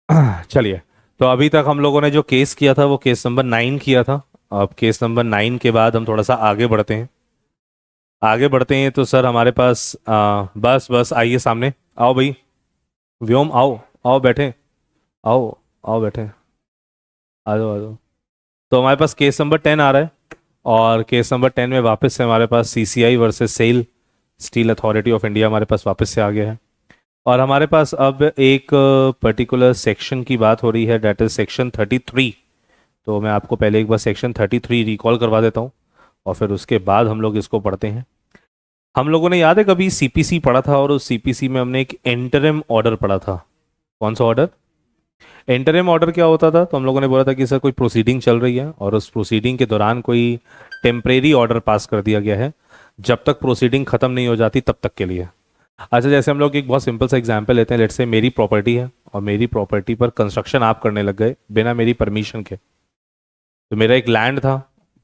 चलिए, तो अभी तक हम लोगों ने जो केस किया था वो केस नंबर 9 किया था। अब केस नंबर 9 के बाद हम थोड़ा सा आगे बढ़ते हैं। आगे बढ़ते हैं तो सर हमारे पास बस बस आइए सामने। आओ भाई, व्योम आओ। आओ बैठे। आओ। आओ बैठे। आ जाओ आ जाओ। तो हमारे पास केस नंबर 10 आ रहा है। और केस नंबर 10 में वापस से हमारे पास CCI versus SAIL steel authority of India हमारे पास वापस से आ गया है। और हमारे पास अब एक पर्टिकुलर सेक्शन की बात हो रही है, डेट इज सेक्शन 33। तो मैं आपको पहले एक बार सेक्शन 33 रिकॉल करवा देता हूँ और फिर उसके बाद हम लोग इसको पढ़ते हैं। हम लोगों ने याद है कभी सीपीसी पढ़ा था और उस सीपीसी में हमने एक इंटरिम ऑर्डर पढ़ा था। कौन सा ऑर्डर? इंटरिम ऑर्डर क्या होता था? तो हम लोगों ने बोला था कि सर कोई प्रोसीडिंग चल रही है और उस प्रोसीडिंग के दौरान कोई टेम्परेरी ऑर्डर पास कर दिया गया है, जब तक प्रोसीडिंग खत्म नहीं हो जाती तब तक के लिए। अच्छा, जैसे हम लोग एक बहुत सिंपल सा एग्जांपल लेते हैं। लेट्स से मेरी प्रॉपर्टी है और मेरी प्रॉपर्टी पर कंस्ट्रक्शन आप करने लग गए बिना मेरी परमिशन के। तो मेरा एक लैंड था,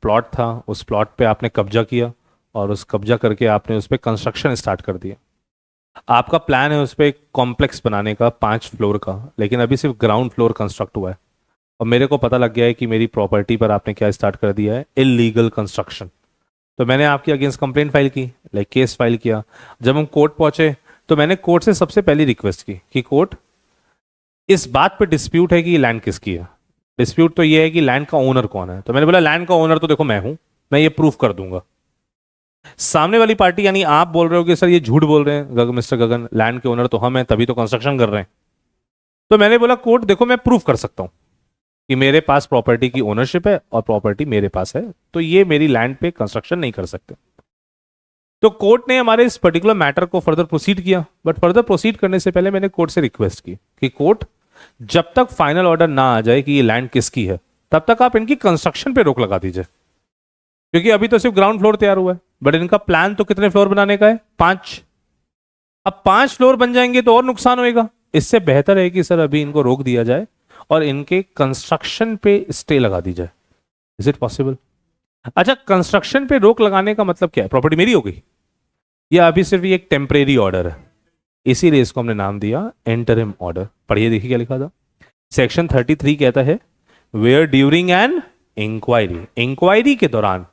प्लॉट था, उस प्लॉट पे आपने कब्जा किया और उस कब्जा करके आपने उस पर कंस्ट्रक्शन स्टार्ट कर दिया। आपका प्लान है उस पर एक कॉम्प्लेक्स बनाने का 5 फ्लोर का, लेकिन अभी सिर्फ ग्राउंड फ्लोर कंस्ट्रक्ट हुआ है। और मेरे को पता लग गया है कि मेरी प्रॉपर्टी पर आपने क्या स्टार्ट कर दिया है, इलीगल कंस्ट्रक्शन। तो मैंने आपके अगेंस्ट कंप्लेंट फाइल की, लाइक केस फाइल किया। जब हम कोर्ट पहुंचे तो मैंने कोर्ट से सबसे पहली रिक्वेस्ट की कि कोर्ट, इस बात पे डिस्प्यूट है कि ये लैंड किसकी है। डिस्प्यूट तो ये है कि लैंड का ओनर कौन है। तो मैंने बोला लैंड का ओनर तो देखो मैं हूं, मैं ये प्रूफ कर दूंगा। सामने वाली पार्टी यानी आप बोल रहे हो कि सर ये झूठ बोल रहे हैं मिस्टर गगन, लैंड के ओनर तो हम हैं तभी तो कंस्ट्रक्शन कर रहे हैं। तो मैंने बोला कोर्ट देखो मैं प्रूफ कर सकता हूं कि मेरे पास प्रॉपर्टी की ओनरशिप है और प्रॉपर्टी मेरे पास है, तो ये मेरी लैंड पे कंस्ट्रक्शन नहीं कर सकते। तो कोर्ट ने हमारे इस पर्टिकुलर मैटर को फर्दर प्रोसीड किया। बट फर्दर प्रोसीड करने से पहले मैंने कोर्ट से रिक्वेस्ट की कि कोर्ट, जब तक फाइनल ऑर्डर ना आ जाए कि ये लैंड किसकी है, तब तक आप इनकी कंस्ट्रक्शन पे रोक लगा दीजिए। क्योंकि अभी तो सिर्फ ग्राउंड फ्लोर तैयार हुआ है, बट इनका प्लान तो कितने फ्लोर बनाने का है? 5। अब 5 फ्लोर बन जाएंगे तो और नुकसान होएगा। इससे बेहतर है कि सर अभी इनको रोक दिया जाए और इनके कंस्ट्रक्शन पे स्टे लगा दी जाए। Is it possible? अच्छा, कंस्ट्रक्शन पे रोक लगाने का मतलब क्या है? प्रॉपर्टी मेरी हो गई या अभी सिर्फ ये एक टेम्परेरी ऑर्डर है? इसीलिए इसको हमने नाम दिया इंटरिम ऑर्डर। पढ़िए, देखिए क्या लिखा था। सेक्शन 33 कहता है, where during an inquiry, inquiry के दौरान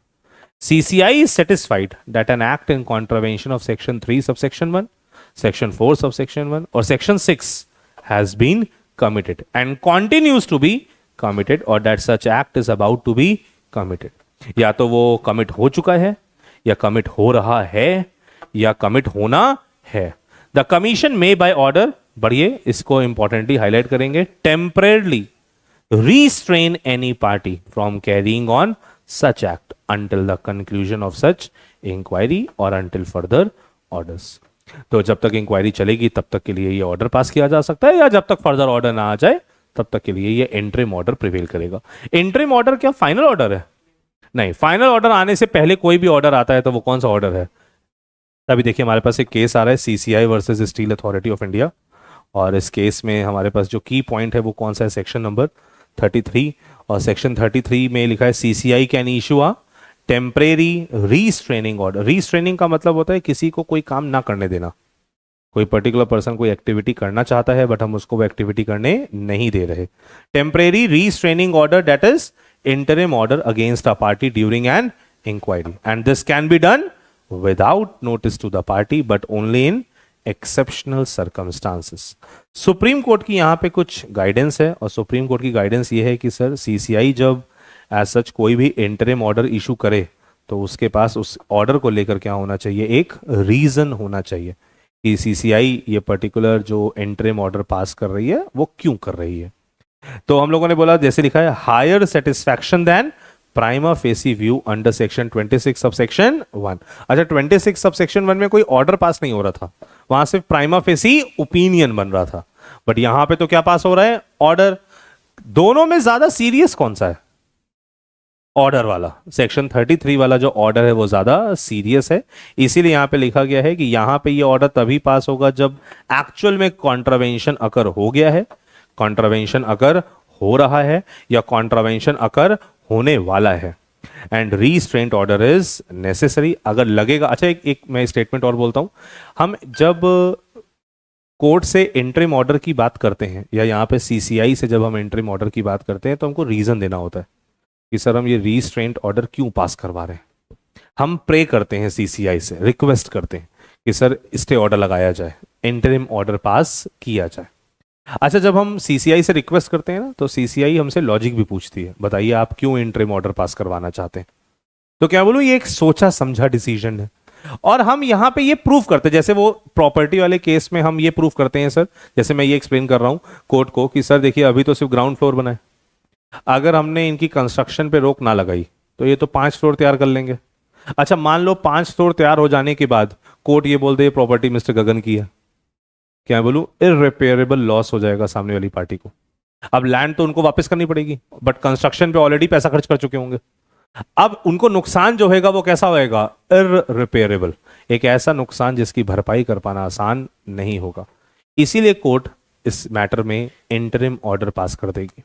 CCI is satisfied that an act in contravention of section 3 subsection 1, section 4 subsection 1 और section 6 has been committed and continues to be committed or that such act is about to be committed। या तो वो commit हो चुका है या commit हो रहा है या कमिट होना है। The commission may by order, बढ़िए इसको इंपॉर्टेंटली हाईलाइट करेंगे, temporarily restrain any party from carrying on such act until the conclusion of such inquiry or until further orders। तो जब तक इंक्वायरी चलेगी तब तक के लिए ये ऑर्डर पास किया जा सकता है, या जब तक फर्दर ऑर्डर ना आ जाए तब तक के लिए ये इंटरिम ऑर्डर प्रिवेल करेगा। इंटरिम ऑर्डर क्या फाइनल ऑर्डर है? नहीं, फाइनल ऑर्डर आने से पहले कोई भी ऑर्डर आता है तो वो कौन सा ऑर्डर है? अभी देखिए हमारे पास एक केस आ रहा है, CCI versus steel authority of India. और इस केस में हमारे पास जो की पॉइंट है वो कौन सा है? Section number 33। और सेक्शन 33 में लिखा है CCI can issue a temporary restraining order. Restraining का मतलब होता है किसी को कोई काम ना करने देना। कोई पर्टिकुलर पर्सन कोई एक्टिविटी करना चाहता है बट हम उसको वो एक्टिविटी करने नहीं दे रहे। Temporary restraining order, that is interim order against a party during an inquiry, and this can be done without notice to the party but only in exceptional circumstances. Supreme court की यहाँ पे कुछ guidance है और supreme court की guidance ये है कि सर सीसीआई जब एज सच कोई भी इंटरिम ऑर्डर इशू करे तो उसके पास उस ऑर्डर को लेकर क्या होना चाहिए? एक रीजन होना चाहिए कि सीसीआई ये पर्टिकुलर जो इंटरिम ऑर्डर पास कर रही है वो क्यों कर रही है। तो हम लोगों ने बोला, जैसे लिखा है, higher satisfaction than prima facie view under section 26 subsection 1। अच्छा, 26 सबसेक्शन 1 में कोई ऑर्डर पास नहीं हो रहा था, वहां सिर्फ प्राइमा फेसी ओपिनियन बन रहा था। बट यहां पे तो क्या पास हो रहा है? ऑर्डर। दोनों में ज्यादा सीरियस कौन सा है? ऑर्डर वाला। सेक्शन 33 वाला जो ऑर्डर है वो ज्यादा सीरियस है। इसीलिए यहां पे लिखा गया है कि यहां पे ये ऑर्डर तभी पास होगा जब एक्चुअल में कॉन्ट्रावेंशन अकर हो गया है, कॉन्ट्रावेंशन अकर हो रहा है या कॉन्ट्रावेंशन अकर होने वाला है। एंड रीस्ट्रेंट ऑर्डर इज नेसेसरी अगर लगेगा। अच्छा, एक मैं स्टेटमेंट और बोलता हूं। हम जब कोर्ट से इंटरिम ऑर्डर की बात करते हैं या यहाँ पे सीसीआई से जब हम इंटरिम ऑर्डर की बात करते हैं तो हमको रीजन देना होता है कि सर हम ये रीस्ट्रेंट ऑर्डर क्यों पास करवा रहे हैं। हम प्रे करते हैं सीसीआई से, रिक्वेस्ट करते हैं कि सर स्टे ऑर्डर लगाया जाए, इंटरिम ऑर्डर पास किया जाए। अच्छा, जब हम सीसीआई से रिक्वेस्ट करते हैं ना तो सीसीआई हमसे लॉजिक भी पूछती है, बताइए आप क्यों इंटरिम ऑर्डर पास करवाना चाहते हैं। तो क्या बोलूं, ये एक सोचा समझा डिसीजन है और हम यहां पे ये प्रूव करते हैं, जैसे वो प्रॉपर्टी वाले केस में हम ये प्रूव करते हैं सर, जैसे मैं ये एक्सप्लेन कर रहा हूं कोर्ट को कि सर देखिए अभी तो सिर्फ ग्राउंड फ्लोर बना है, अगर हमने इनकी कंस्ट्रक्शन पे रोक ना लगाई तो ये तो 5 फ्लोर तैयार कर लेंगे। अच्छा, मान लो 5 फ्लोर तैयार हो जाने के बाद कोर्ट ये बोल दे ये प्रॉपर्टी मिस्टर गगन की है, क्या बोलूं, इररिपेयरेबल लॉस हो जाएगा सामने वाली पार्टी को। अब लैंड तो उनको वापस करनी पड़ेगी बट कंस्ट्रक्शन पे ऑलरेडी पैसा खर्च कर चुके होंगे। अब उनको नुकसान जो होगा वो कैसा होएगा, इररिपेयरेबल, एक ऐसा नुकसान जिसकी भरपाई कर पाना आसान नहीं होगा। इसीलिए कोर्ट इस मैटर में इंटरिम ऑर्डर पास कर देगी।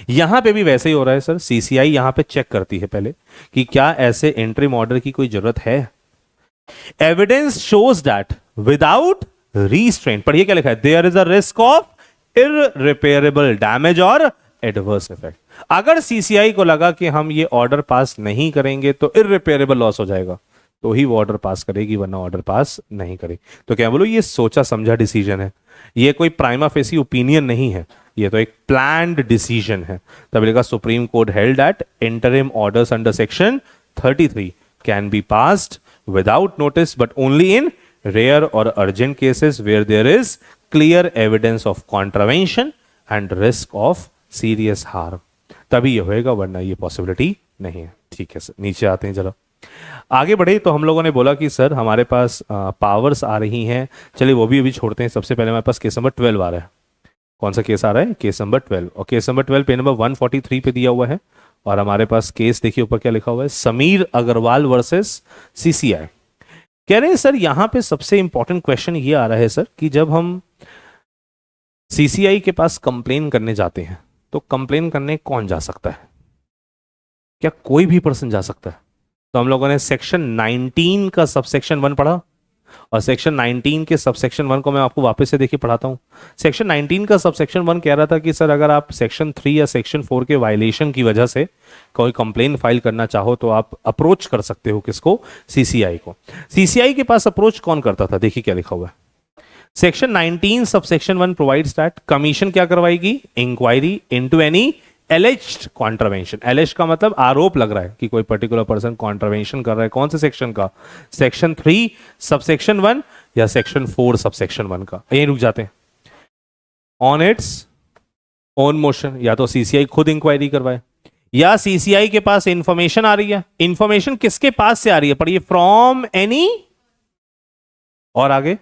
यहां पे भी वैसे ही हो रहा है सर, सीसीआई यहां पे चेक करती है पहले कि क्या ऐसे इंटरिम ऑर्डर की कोई जरूरत है। Evidence shows that without restraint, पढ़िए क्या लिखा है, there is a risk of irreparable damage और एडवर्स इफेक्ट। अगर सीसीआई को लगा कि हम ये ऑर्डर पास नहीं करेंगे तो इररिपेयरेबल लॉस हो जाएगा तो ही वो ऑर्डर पास करेगी, वरना ऑर्डर पास नहीं करेगी। तो क्या बोलो, ये सोचा समझा डिसीजन है, ये कोई प्राइमा फेसी ओपिनियन नहीं है, ये तो एक प्लान्ड डिसीजन है। तभी लिखा supreme court held that interim orders under section 33 can be passed without notice but only in rare और urgent cases where there is clear evidence of contravention and risk of serious harm, तभी ये होएगा, वरना ये possibility नहीं है। ठीक है सर, नीचे आते हैं जरा, आगे बढ़े। तो हम लोगों ने बोला कि सर हमारे पास पावर्स आ रही हैं, चलिए वो भी अभी छोड़ते हैं। सबसे पहले हमारे पास केस नंबर 12 आ रहा है। कौन सा केस आ रहा है, केस नंबर 12, और केस नंबर 12 पे नंबर 143 पे दिया हुआ है और हमारे पास केस देखिए ऊपर क्या लिखा हुआ है, समीर अग्रवाल वर्सेस सीसीआई। कह रहे हैं सर यहां पे सबसे इंपॉर्टेंट क्वेश्चन ये आ रहा है सर कि जब हम सीसीआई के पास कंप्लेन करने जाते हैं तो कंप्लेन करने कौन जा सकता है, क्या कोई भी पर्सन जा सकता है। तो हम लोगों ने सेक्शन 19 का सबसेक्शन 1 पढ़ा और सेक्शन 19 के सबसेक्शन 1 को मैं आपको वापस से देखिए पढ़ाता हूं। सेक्शन 19 का सबसेक्शन 1 कह रहा था कि सर अगर आप सेक्शन 3 या सेक्शन 4 के वायलेशन की वजह से कोई कंप्लेन फाइल करना चाहो तो आप अप्रोच कर सकते हो, किसको, सीसीआई को। सीसीआई के पास अप्रोच कौन करता था, देखिए क्या लिखा हुआ है। Section 19 subsection 1 provides that commission क्या करवाएगी, inquiry into any alleged contravention. Allege का मतलब आरोप लग रहा है कि कोई पर्टिकुलर पर्सन कॉन्ट्रावेंशन कर रहा है, कौन से सेक्शन का, सेक्शन 3 सबसेक्शन 1 या सेक्शन 4 सबसेक्शन 1 का। यहीं रुक जाते हैं। ऑन इट्स ओन मोशन, या तो सीसीआई खुद इंक्वायरी करवाए या सीसीआई के पास इंफॉर्मेशन आ रही है। इंफॉर्मेशन किसके पास से आ रही है, पढ़िए, फ्रॉम एनी, और आगे,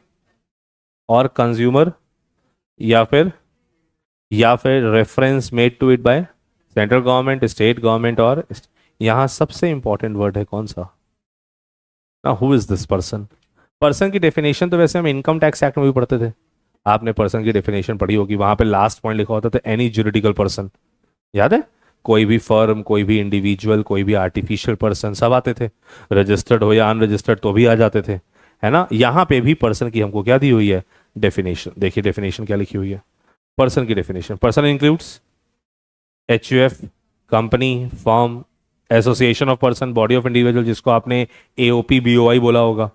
और कंज्यूमर, या फिर reference made to it by central government, state government, और यहां सबसे इंपॉर्टेंट वर्ड है कौन सा ना, who is this person. Person की डेफिनेशन तो वैसे हम इनकम टैक्स एक्ट में भी पढ़ते थे, आपने पर्सन की डेफिनेशन पढ़ी होगी, वहां पे लास्ट पॉइंट लिखा होता था एनी ज्यूरिडिकल पर्सन, याद है, कोई भी फर्म, कोई भी इंडिविजुअल, कोई भी आर्टिफिशियल पर्सन, सब आते थे, रजिस्टर्ड हो या अनरजिस्टर्ड तो भी आ जाते थे, है ना। यहां पे भी पर्सन की हमको क्या दी हुई है, डेफिनेशन। देखिए डेफिनेशन क्या लिखी हुई है, पर्सन की definition, person includes HUF, company, firm, association of person, body of individual, जिसको आपने एओपी बीओआई बोला होगा,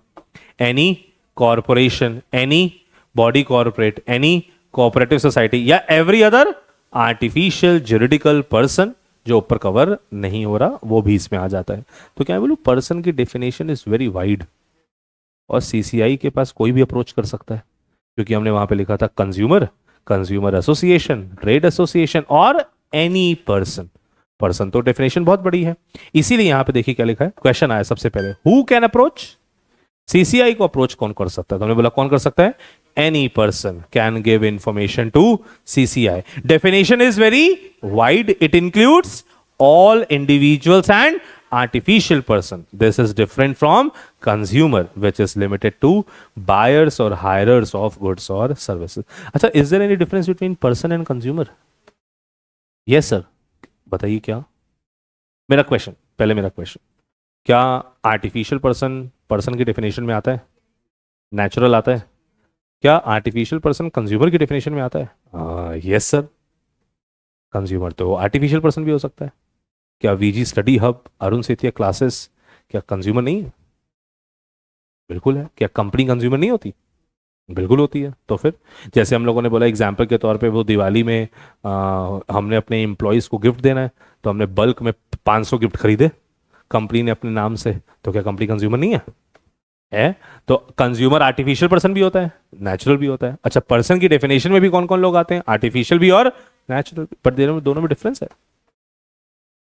any corporation, any body corporate, any cooperative society, या every other artificial juridical person जो ऊपर कवर नहीं हो रहा वो भी इसमें आ जाता है। तो क्या बोलूं, पर्सन की डेफिनेशन इज वेरी वाइड और सीसीआई के पास कोई भी अप्रोच कर सकता है, क्योंकि हमने वहां पे लिखा था consumer, consumer association, trade association और एनी पर्सन। पर्सन तो डेफिनेशन बहुत बड़ी है, इसीलिए यहां पे देखिए क्या लिखा है, क्वेश्चन आया सबसे पहले, हु कैन अप्रोच, सीसीआई को अप्रोच कौन कर सकता है, तो हमने बोला कौन कर सकता है, any person can give information to CCI. Definition is very wide, it includes all individuals and artificial person. This is different from consumer, which is limited to buyers or hirers of goods or services. अच्छा, is there any difference between person and consumer? Yes sir, बताइए क्या। मेरा question, पहले मेरा question, क्या artificial person person की definition में आता है, नेचुरल आता है, क्या आर्टिफिशियल पर्सन कंज्यूमर की डेफिनेशन में आता है? यस सर, कंज्यूमर तो आर्टिफिशियल पर्सन भी हो सकता है। क्या VG study hub, Arun Setia classes क्या कंज्यूमर नहीं है? बिल्कुल है। क्या कंपनी कंज्यूमर नहीं होती? बिल्कुल होती है। तो फिर जैसे हम लोगों ने बोला एग्जाम्पल के तौर पे, वो दिवाली में हमने अपने एम्प्लॉयज़ को गिफ्ट देना है, तो हमने बल्क में 500 गिफ्ट खरीदे कंपनी ने अपने नाम से, तो क्या कंपनी कंज्यूमर नहीं है? तो कंज्यूमर आर्टिफिशियल पर्सन भी होता है, नेचुरल भी होता है। अच्छा, पर्सन की डेफिनेशन में भी कौन कौन लोग आते हैं? आर्टिफिशियल भी और नेचुरल, बट दोनों में डिफरेंस है।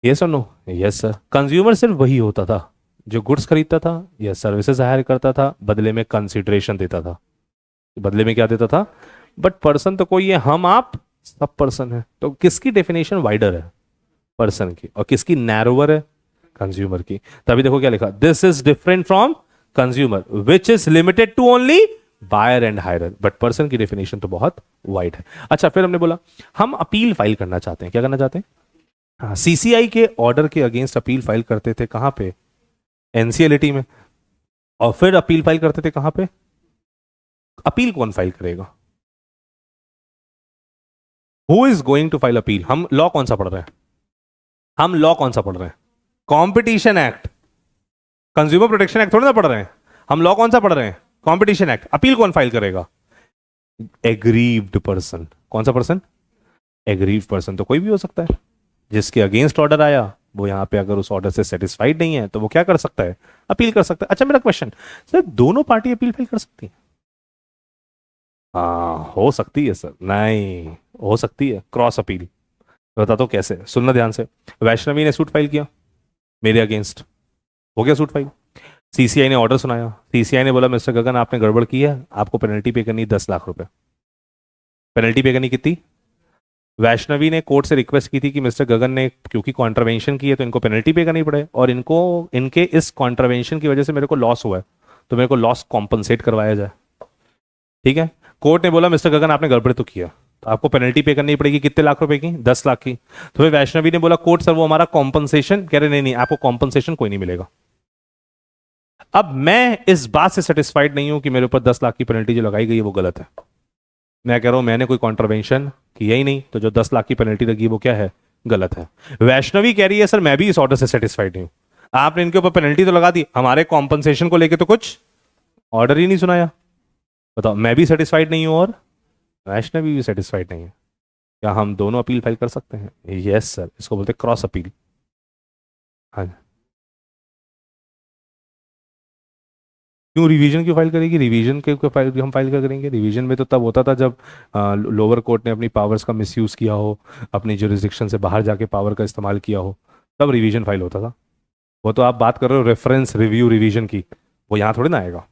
यस और नो? Yes sir. कंज्यूमर सिर्फ वही होता था जो गुड्स खरीदता था या सर्विसेज हायर करता था, बदले में कंसिडरेशन देता था। बदले में क्या देता था? बट पर्सन तो कोई है, हम आप सब पर्सन है। तो किसकी डेफिनेशन वाइडर है? पर्सन की। और किसकी नैरोवर है? कंज्यूमर की। तभी देखो क्या लिखा, this is different from consumer which is limited to only buyer and hirer. But person की डेफिनेशन तो बहुत वाइड है। अच्छा, फिर हमने बोला हम अपील फाइल करना चाहते हैं। क्या करना चाहते हैं? हाँ, सीसीआई के ऑर्डर के अगेंस्ट अपील फाइल करते थे कहां पे? एनसीएलटी में। और फिर अपील फाइल करते थे कहां पे? अपील कौन फाइल करेगा? Who is going to file appeal? हम लॉ कौन सा पढ़ रहे हैं? हम लॉ कौन सा पढ़ रहे हैं? Competition act, consumer protection act थोड़ी ना पढ़ रहे हैं। हम लॉ कौन सा पढ़ रहे हैं? Competition act. अपील कौन फाइल करेगा? Aggrieved person. कौन सा पर्सन? एग्रीव्ड पर्सन तो कोई भी हो सकता है। जिसके अगेंस्ट ऑर्डर आया वो यहां पे अगर उस ऑर्डर से सेटिस्फाइड नहीं है तो वो क्या कर सकता है? अपील कर सकता है। अच्छा, मेरा क्वेश्चन, सर दोनों पार्टी अपील फाइल कर सकती है? हाँ, हो सकती है सर। नहीं, हो सकती है क्रॉस अपील। बता दो कैसे, सुनना ध्यान से। वैष्णवी ने सूट फाइल किया मेरे अगेंस्ट, हो गया सूट फाइल। सीसीआई ने ऑर्डर सुनाया, सीसीआई ने बोला मिस्टर गगन आपने गड़बड़ की है, आपको पेनल्टी पे करनी 10 लाख रुपए। पेनल्टी पे करनी कितनी? वैष्णवी ने कोर्ट से रिक्वेस्ट की थी कि मिस्टर गगन ने क्योंकि कॉन्ट्रवेंशन की है तो इनको पेनल्टी पे करनी पड़े, और इनको इनके इस कॉन्ट्रवेंशन की वजह से मेरे को लॉस हुआ है, तो मेरे को लॉस कॉम्पनसेट करवाया जाए। ठीक है। कोर्ट ने बोला मिस्टर गगन आपने गड़बड़ तो किया, तो आपको पेनल्टी पे करनी पड़ेगी कितने लाख रुपए की? 10 लाख की। तो फिर वैष्णवी ने बोला कोर्ट सर वो हमारा कॉम्पनसेशन, कह रहे नहीं नहीं आपको कॉम्पनसेशन कोई नहीं मिलेगा। अब मैं इस बात से सेटिस्फाइड नहीं हूं कि मेरे ऊपर 10 लाख की पेनल्टी जो लगाई गई है वो गलत है। मैं कह रहा हूं मैंने कोई कॉन्ट्रवेंशन किया ही नहीं, तो जो 10 लाख की पेनल्टी लगी वो क्या है? गलत है। वैष्णवी कह रही है सर मैं भी इस ऑर्डर से सेटिस्फाइड नहीं हूं, आपने इनके ऊपर पेनल्टी तो लगा दी, हमारे कॉम्पनसेशन को लेकर तो कुछ ऑर्डर ही नहीं सुनाया। बताओ, मैं भी सेटिस्फाइड नहीं हूं और वैष्णवी भी सेटिस्फाइड नहीं है। क्या हम दोनों अपील फाइल कर सकते हैं? यस सर, इसको बोलते हैं क्रॉस अपील। हाँ। क्यों रिवीजन क्यों फाइल करेगी? रिवीजन के फाइल हम फाइल क्या करेंगे? रिवीजन में तो तब होता था जब लोअर कोर्ट ने अपनी पावर्स का मिसयूज किया हो, अपनी जुरिस्डिक्शन से बाहर जाके पावर का इस्तेमाल किया हो, तब रिवीजन फाइल होता था। वो तो आप बात कर रहे हो रेफरेंस रिव्यू रिवीजन की, वो यहाँ थोड़ी ना आएगा,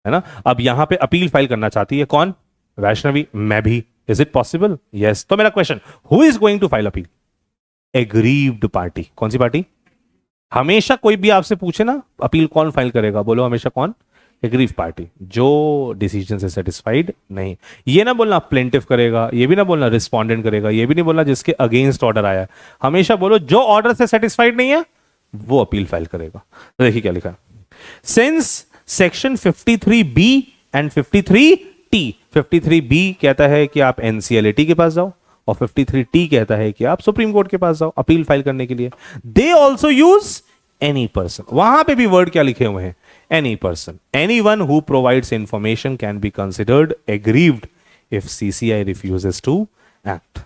है ना। अब यहाँ पे अपील फाइल करना चाहती है कौन? वैष्णवी। मैं भी। Is it possible? यस। तो मेरा question, who is going to file appeal? Aggrieved party. कौन सी पार्टी? हमेशा कोई भी आपसे पूछे ना अपील कौन फाइल करेगा, बोलो हमेशा कौन? एग्रीव पार्टी, जो डिसीजन से सेटिस्फाइड नहीं। ये ना बोलना प्लेंटिफ करेगा, ये भी ना बोलना रिस्पोंडेंट करेगा, ये भी नहीं बोलना जिसके अगेंस्ट ऑर्डर आया है। हमेशा बोलो जो ऑर्डर से सेटिस्फाइड नहीं है वो अपील फाइल करेगा। तो देखिए क्या लिखा है, since section 53B and 53T, 53B कहता है कि आप एनसीएलटी के पास जाओ और 53T कहता है कि आप सुप्रीम कोर्ट के पास जाओ अपील फाइल करने के लिए। They also use any person, वहां पे भी वर्ड क्या लिखे हुए हैं? Any person. Anyone who provides information can be considered aggrieved if CCI refuses to act.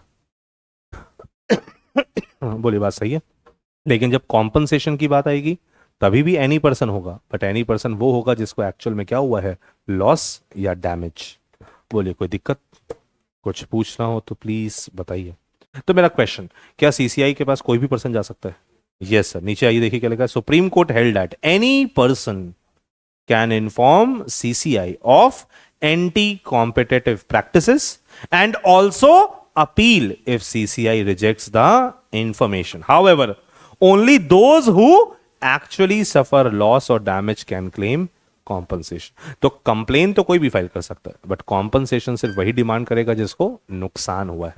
बोलिए बात सही है। लेकिन जब कॉम्पनसेशन की बात आएगी तभी भी एनी पर्सन होगा, बट एनी पर्सन वो होगा जिसको एक्चुअल में क्या हुआ है? लॉस या डैमेज। बोलिए कोई दिक्कत? कुछ पूछना हो तो प्लीज बताइए। तो मेरा क्वेश्चन, क्या सीसीआई के पास कोई भी पर्सन जा सकता है? Yes sir. नीचे आइए देखिए क्या लिखा है, supreme court held that any person can inform CCI of anti competitive practices and also appeal if CCI rejects the information. However only those who actually suffer loss और डैमेज कैन क्लेम कॉम्पनसेशन। तो complain तो कोई भी file कर सकता है, but compensation सिर्फ वही डिमांड करेगा जिसको नुकसान हुआ है।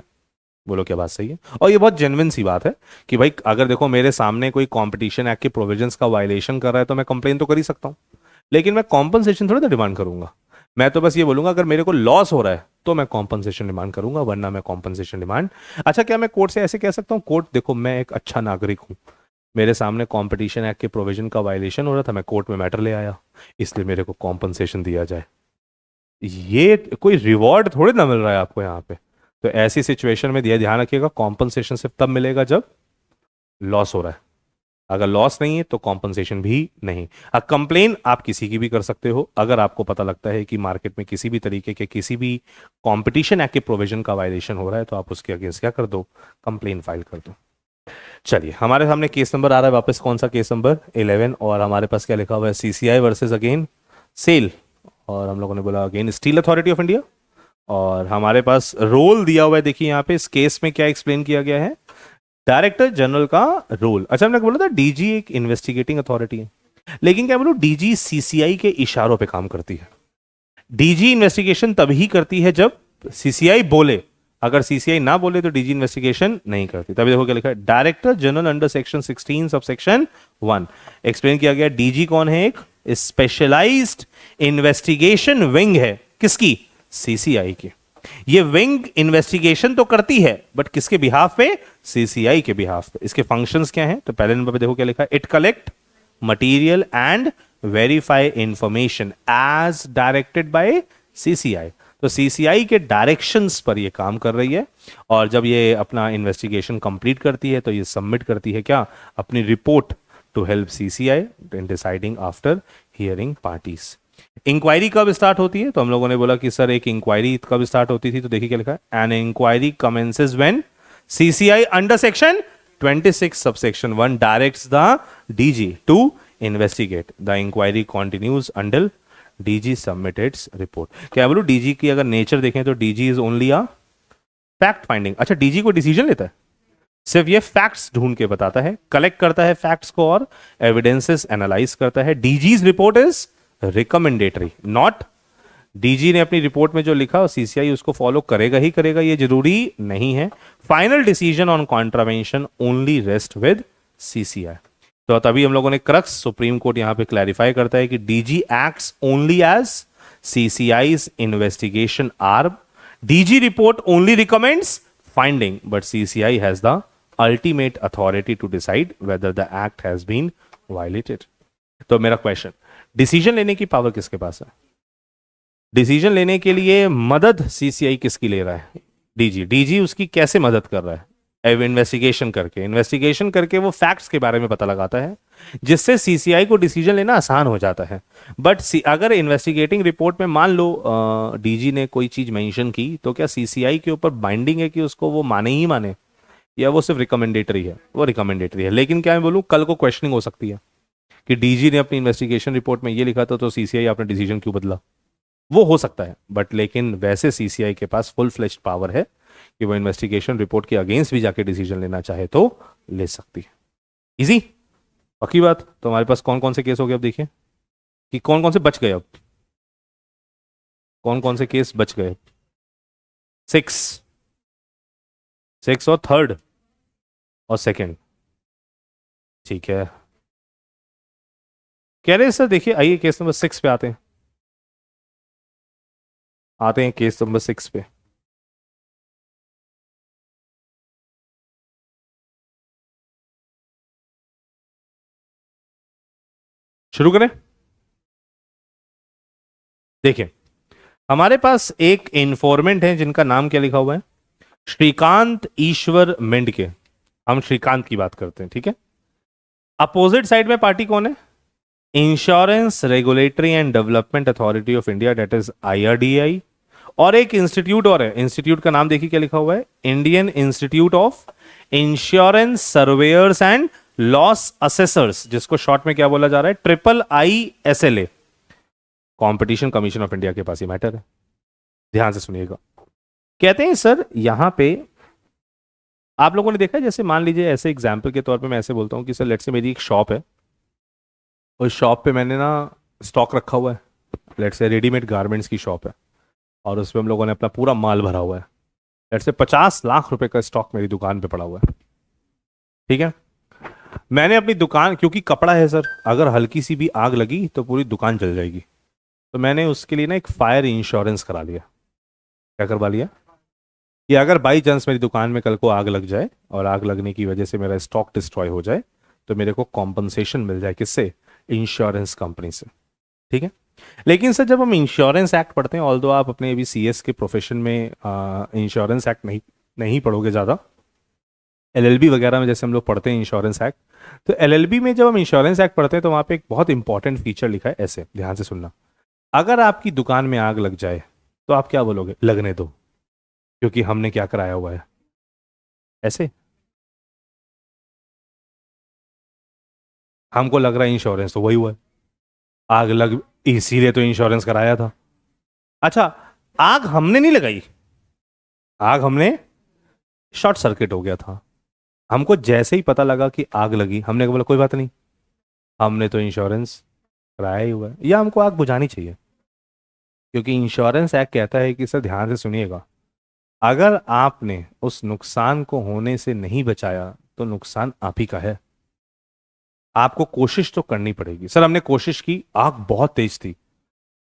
बोलो क्या बात सही है? और ये बहुत जेन्युइन सी बात है कि भाई अगर देखो मेरे सामने कोई कंपटीशन एक्ट के प्रोविजंस का वायलेशन कर रहा है तो मैं कंप्लेन तो कर ही सकता हूं, लेकिन मैं कॉम्पनसेशन थोड़ी ना डिमांड करूंगा। मैं तो बस ये बोलूंगा अगर मेरे को लॉस हो रहा है तो मैं कॉम्पनसेशन डिमांड करूंगा, वरना मैं कॉम्पनसेशन डिमांड। अच्छा, क्या मैं कोर्ट से ऐसे कह सकता हूँ, कोर्ट देखो मैं एक अच्छा नागरिक हूँ, मेरे सामने कंपटीशन एक्ट के प्रोविजन का वायलेशन हो रहा था, मैं कोर्ट में मैटर ले आया, इसलिए मेरे को कॉम्पनसेशन दिया जाए, ये कोई रिवॉर्ड थोड़ी ना मिल रहा है आपको यहाँ पे। तो ऐसी सिचुएशन में ध्यान रखिएगा, कॉम्पनसेशन सिर्फ तब मिलेगा जब लॉस हो रहा है, अगर लॉस नहीं है तो कॉम्पनसेशन भी नहीं। अब कंप्लेन आप किसी की भी कर सकते हो, अगर आपको पता लगता है कि मार्केट में किसी भी तरीके के किसी भी कंपटीशन एक्ट के प्रोविजन का वायलेशन हो रहा है तो आप उसके अगेंस्ट क्या कर दो, कंप्लेन फाइल कर दो। चलिए, हमारे सामने केस नंबर आ रहा है वापस, कौन सा केस नंबर 11, और हमारे पास क्या लिखा हुआ है, सीसीआई वर्सेस अगेन सेल, और हम लोगों ने बोला again steel authority of India, और हमारे पास रोल दिया हुआ है, देखिए यहाँ पे इस केस में क्या एक्सप्लेन किया गया है, डायरेक्टर जनरल का रोल। अच्छा, हमने बोला था डीजी एक इन्वेस्टिगेटिंग अथॉरिटी है, लेकिन क्या बोलूं, डीजी सीसीआई के इशारों पे काम करती है। डीजी इन्वेस्टिगेशन तभी करती है जब सीसीआई बोले, अगर सीसीआई ना बोले तो डीजी इन्वेस्टिगेशन नहीं करती। तभी देखो क्या लिखा है, director general under section 16 sub section 1 explain किया गया। डीजी कौन है, एक स्पेशलाइज्ड इन्वेस्टिगेशन विंग है, किसकी, सीसीआई की। ये विंग इन्वेस्टिगेशन तो करती है बट किसके बिहाफ पे, सीसीआई के बिहाफ पे। इसके फंक्शंस क्या हैं, तो पहले नंबर पे देखो क्या लिखा है, it collect material and verify information as directed by CCI. तो सीसीआई के डायरेक्शंस पर ये काम कर रही है, और जब ये अपना इन्वेस्टिगेशन कंप्लीट करती है तो ये सबमिट करती है क्या, अपनी report to help CCI in deciding after hearing parties. Inquiry कब स्टार्ट होती है, तो हम लोगों ने बोला कि सर एक इंक्वायरी कब स्टार्ट होती थी, तो देखिए क्या लिखा है, an inquiry commences when CCI under section 26 subsection 1 directs the DG to investigate, the inquiry continues until DG submits report. क्या बोलूं, डीजी की अगर नेचर देखें तो DG is only a fact finding. अच्छा, डीजी को डिसीजन लेता है, सिर्फ ये फैक्ट्स ढूंढ के बताता है, कलेक्ट करता है फैक्ट्स को और एविडेंसेस एनालाइज करता है। Disease report is recommendatory, not DG ने अपनी रिपोर्ट में जो लिखा और सीसीआई उसको फॉलो करेगा ही करेगा, ये जरूरी नहीं है। Final decision on contravention only rest with CCI. तो तभी हम लोगों ने क्रक्स, सुप्रीम कोर्ट यहां पे क्लैरिफाई करता है कि DG acts only as CCI's investigation arm, DG report only recommends finding, but CCI has the ultimate authority to decide whether the act has been violated. तो मेरा क्वेश्चन, डिसीजन लेने की power किसके पास है, डिसीजन लेने के लिए मदद सीसीआई किसकी ले रहा है, डीजी। डीजी उसकी कैसे मदद कर रहा है, इन्वेस्टिगेशन करके वो फैक्ट्स के बारे में पता लगाता है, जिससे सीसीआई को डिसीजन लेना आसान हो जाता है। बट अगर इन्वेस्टिगेटिंग रिपोर्ट में मान लो डीजी ने कोई चीज मेंशन की, तो क्या सीसीआई के ऊपर बाइंडिंग है कि उसको वो माने ही माने, या वो सिर्फ रिकमेंडेटरी है, वो रिकमेंडेटरी है। लेकिन क्या मैं बोलूं, कल को क्वेश्चनिंग हो सकती है कि डीजी ने अपनी इन्वेस्टिगेशन रिपोर्ट में ये लिखा था तो सीसीआई आपने डिसीजन क्यों बदला, वो हो सकता है। बट लेकिन वैसे सीसीआई के पास फुल फ्लेज्ड पावर है कि वो इन्वेस्टिगेशन रिपोर्ट के अगेंस्ट भी जाके डिसीजन लेना चाहे तो ले सकती है। इजी, पक्की बात। तो हमारे पास कौन कौन से केस हो गए, अब देखिए कि कौन कौन से बच गए, अब कौन कौन से केस बच गए, 6 और थर्ड और सेकंड, ठीक है। कह रहे सर देखिए, आइए केस नंबर 6 पे आते हैं केस नंबर 6 पे। शुरू करें। देखिए, हमारे पास एक इंफॉर्मेंट है जिनका नाम क्या लिखा हुआ है, श्रीकांत ईश्वर मेंढके। हम श्रीकांत की बात करते हैं, ठीक है। अपोजिट साइड में पार्टी कौन है, insurance regulatory and development authority of India, that is IRDAI. और एक इंस्टीट्यूट और है, इंस्टीट्यूट का नाम देखिए क्या लिखा हुआ है, Indian institute of insurance surveyor's and loss assessors, जिसको शॉर्ट में क्या बोला जा रहा है, IIISLA। Competition commission of India के पास ये मैटर है, ध्यान से सुनिएगा। कहते हैं सर यहां पे आप लोगों ने देखा है, जैसे मान लीजिए ऐसे एग्जाम्पल के तौर पे मैं ऐसे बोलता हूं कि सर लेट्स से मेरी एक शॉप है, उस शॉप पे मैंने ना स्टॉक रखा हुआ है, लेट्स से रेडीमेड गारमेंट्स की शॉप है, और उस पर हम लोगों ने अपना पूरा माल भरा हुआ है, लेट्स से 50 लाख रुपए का स्टॉक मेरी दुकान पे पड़ा हुआ है, ठीक है। मैंने अपनी दुकान, क्योंकि कपड़ा है सर, अगर हल्की सी भी आग लगी तो पूरी दुकान जल जाएगी, तो मैंने उसके लिए ना एक फायर इंश्योरेंस करा लिया। क्या करवा लिया कि अगर बाई चांस मेरी दुकान में कल को आग लग जाए और आग लगने की वजह से मेरा स्टॉक डिस्ट्रॉय हो जाए तो मेरे को कॉम्पनसेशन मिल जाए। किससे? इंश्योरेंस कंपनी से। ठीक है। लेकिन सर जब हम इंश्योरेंस एक्ट पढ़ते हैं, ऑल्दो आप अपने अभी सीएस के प्रोफेशन में इंश्योरेंस एक्ट नहीं नहीं पढ़ोगे ज़्यादा, एलएलबी वगैरह में जैसे हम लोग पढ़ते हैं इंश्योरेंस एक्ट, तो एलएलबी में जब हम इंश्योरेंस एक्ट पढ़ते हैं तो वहाँ पे एक बहुत इंपॉर्टेंट फीचर लिखा है, ऐसे ध्यान से सुनना। अगर आपकी दुकान में आग लग जाए तो आप क्या बोलोगे? लगने दो, क्योंकि हमने क्या कराया हुआ है। ऐसे हमको लग रहा है इंश्योरेंस तो वही हुआ है, आग लग इसीलिए तो इंश्योरेंस कराया था। अच्छा, आग हमने नहीं लगाई, आग हमने शॉर्ट सर्किट हो गया था। हमको जैसे ही पता लगा कि आग लगी हमने बोला कोई बात नहीं, हमने तो इंश्योरेंस कराया ही हुआ है, या हमको आग बुझानी चाहिए। क्योंकि इंश्योरेंस एक्ट कहता है कि सर ध्यान से सुनिएगा, अगर आपने उस नुकसान को होने से नहीं बचाया तो नुकसान आप ही का है। आपको कोशिश तो करनी पड़ेगी। सर हमने कोशिश की, आग बहुत तेज थी,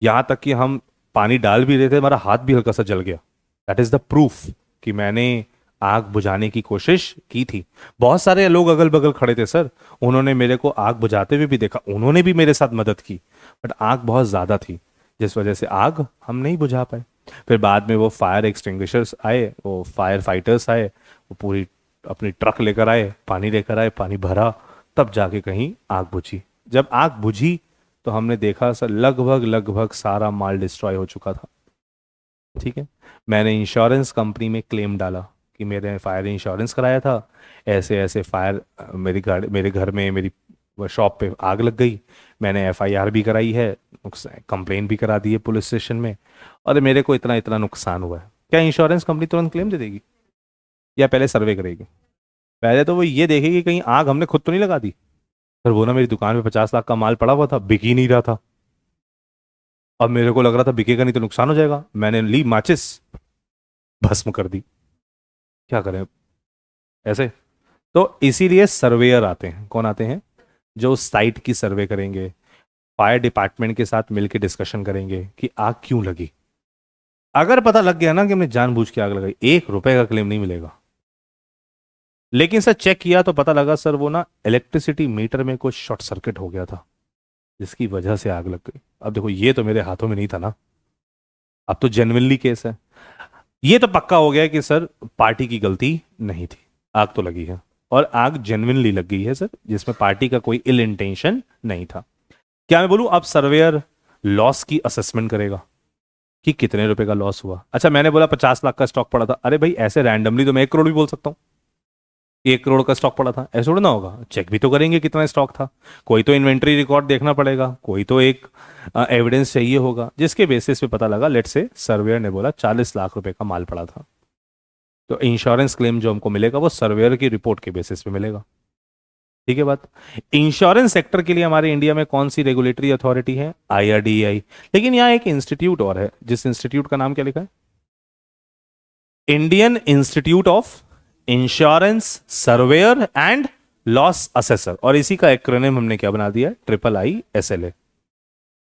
यहां तक कि हम पानी डाल भी रहे थे, हमारा हाथ भी हल्का सा जल गया। दैट इज द प्रूफ कि मैंने आग बुझाने की कोशिश की थी। बहुत सारे लोग अगल बगल खड़े थे सर, उन्होंने मेरे को आग बुझाते हुए भी देखा, उन्होंने भी मेरे साथ मदद की, बट आग बहुत ज्यादा थी जिस वजह से आग हम नहीं बुझा पाए। फिर बाद में वो फायर एक्सटिंग्विशर्स आए, वो फायर फाइटर्स आए, वो पूरी अपनी ट्रक लेकर आए, पानी लेकर आए, पानी भरा, तब जाके कहीं आग बुझी। जब आग बुझी तो हमने देखा सर लगभग लगभग सारा माल डिस्ट्रॉय हो चुका था। ठीक है। मैंने इंश्योरेंस कंपनी में क्लेम डाला कि मेरे फायर इंश्योरेंस कराया था, ऐसे ऐसे फायर मेरे घर में मेरी शॉप पे आग लग गई, मैंने एफआईआर भी कराई है, कंप्लेन भी करा दी है पुलिस स्टेशन में, और मेरे को इतना इतना नुकसान हुआ है। क्या इंश्योरेंस कंपनी तुरंत क्लेम दे देगी या पहले सर्वे करेगी? पहले तो वो ये देखेगी कहीं आग हमने खुद तो नहीं लगा दी। पर वो ना मेरी दुकान में 50 लाख का माल पड़ा हुआ था, बिक ही नहीं रहा था। अब मेरे को लग रहा था बिकेगा नहीं तो नुकसान हो जाएगा, मैंने ली माचिस, भस्म कर दी। क्या करें अब? ऐसे तो इसीलिए सर्वेयर आते हैं। कौन आते हैं? जो साइट की सर्वे करेंगे, फायर डिपार्टमेंट के साथ मिलकर डिस्कशन करेंगे कि आग क्यों लगी। अगर पता लग गया ना कि हमने जानबूझ के आग लगाई, 1 रुपए का क्लेम नहीं मिलेगा। लेकिन सर चेक किया तो पता लगा सर वो ना इलेक्ट्रिसिटी मीटर में कुछ शॉर्ट सर्किट हो गया था जिसकी वजह से आग लग गई। अब देखो ये तो मेरे हाथों में नहीं था ना, अब तो जेन्युइनली केस है। ये तो पक्का हो गया कि सर पार्टी की गलती नहीं थी, आग तो लगी है, और आग जेन्युइनली लग गई है सर, जिसमें पार्टी का कोई इल इंटेंशन नहीं था। क्या मैं बोलूं अब सर्वेयर लॉस की असेसमेंट करेगा कि कितने रुपए का लॉस हुआ। अच्छा मैंने बोला 50 लाख का स्टॉक पड़ा था, अरे भाई ऐसे रैंडमली तो मैं 1 करोड़ भी बोल सकता हूँ, 1 करोड़ का स्टॉक पड़ा था, ऐसा थोड़ा ना होगा। चेक भी तो करेंगे कितना स्टॉक था, कोई तो इन्वेंट्री रिकॉर्ड देखना पड़ेगा, कोई तो एक एविडेंस चाहिए होगा, जिसके बेसिस पे पता लगा लेट से सर्वेयर ने बोला 40 लाख रुपए का माल पड़ा था। तो इंश्योरेंस क्लेम जो हमको मिलेगा वो सर्वेयर की रिपोर्ट के बेसिस पे मिलेगा। ठीक है बात। इंश्योरेंस सेक्टर के लिए हमारे इंडिया में कौन सी रेगुलेटरी अथॉरिटी है? आईआरडीएआई। लेकिन यहाँ एक इंस्टीट्यूट और है, जिस इंस्टीट्यूट का नाम क्या लिखा है? Indian institute of insurance surveyor and loss assessor, और इसी का एक्रोनिम हमने क्या बना दिया? IIISLA।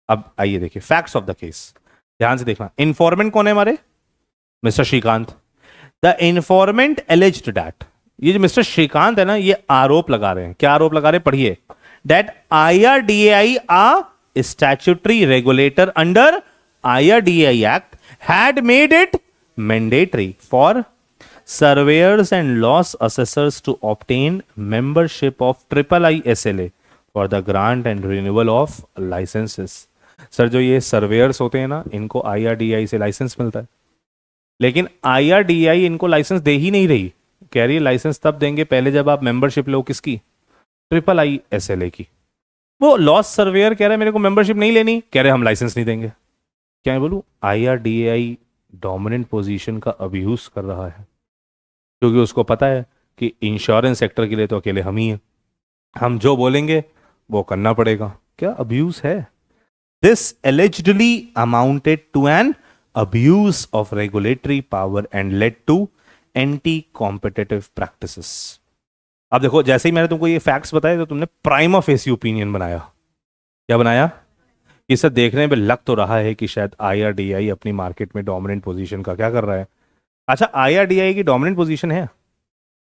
अब आइए देखिए फैक्ट्स ऑफ द केस, ध्यान से देखना। इन्फॉर्मेंट कौन है हमारे? Mister Shrikant. The informant alleged that, ये जो मिस्टर श्रीकांत है ना, ये आरोप लगा रहे हैं। क्या आरोप लगा रहे हैं? पढ़िए। That IRDAI a statutory regulator under IRDAI act had made it mandatory for surveyors and loss assessors to obtain membership of IIISLA for the grant and renewal of licenses। Sir जो ये सर्वेयर्स होते हैं ना, इनको IRDAI से licence मिलता है, लेकिन IRDAI इनको लाइसेंस दे ही नहीं रही। कह रही है लाइसेंस तब देंगे पहले जब आप मेंबरशिप लो। किसकी? IIISLA की। वो लॉस सर्वेयर कह रहा है मेरे को मेंबरशिप नहीं लेनी, कह रहे हम लाइसेंस नहीं देंगे। क्या मैं बोलूं? IRDAI डोमिनेंट पोजीशन का अब्यूज कर रहा है, क्योंकि उसको पता है कि इंश्योरेंस सेक्टर के लिए तो अकेले हम ही हैं, हम जो बोलेंगे वो करना पड़ेगा। क्या अब्यूज है? This allegedly amounted to an abuse of regulatory power and led to anti competitive practices. अब देखो जैसे ही मैंने तुमको ये फैक्ट्स बताए तो तुमने प्राइमा फेसी ओपिनियन बनाया। क्या बनाया? ये सब देखने में लग तो रहा है कि शायद आईआरडीआई अपनी मार्केट में डोमिनेंट पोजीशन का क्या कर रहा है। अच्छा, आईआरडीआई की डोमिनेंट पोजीशन है?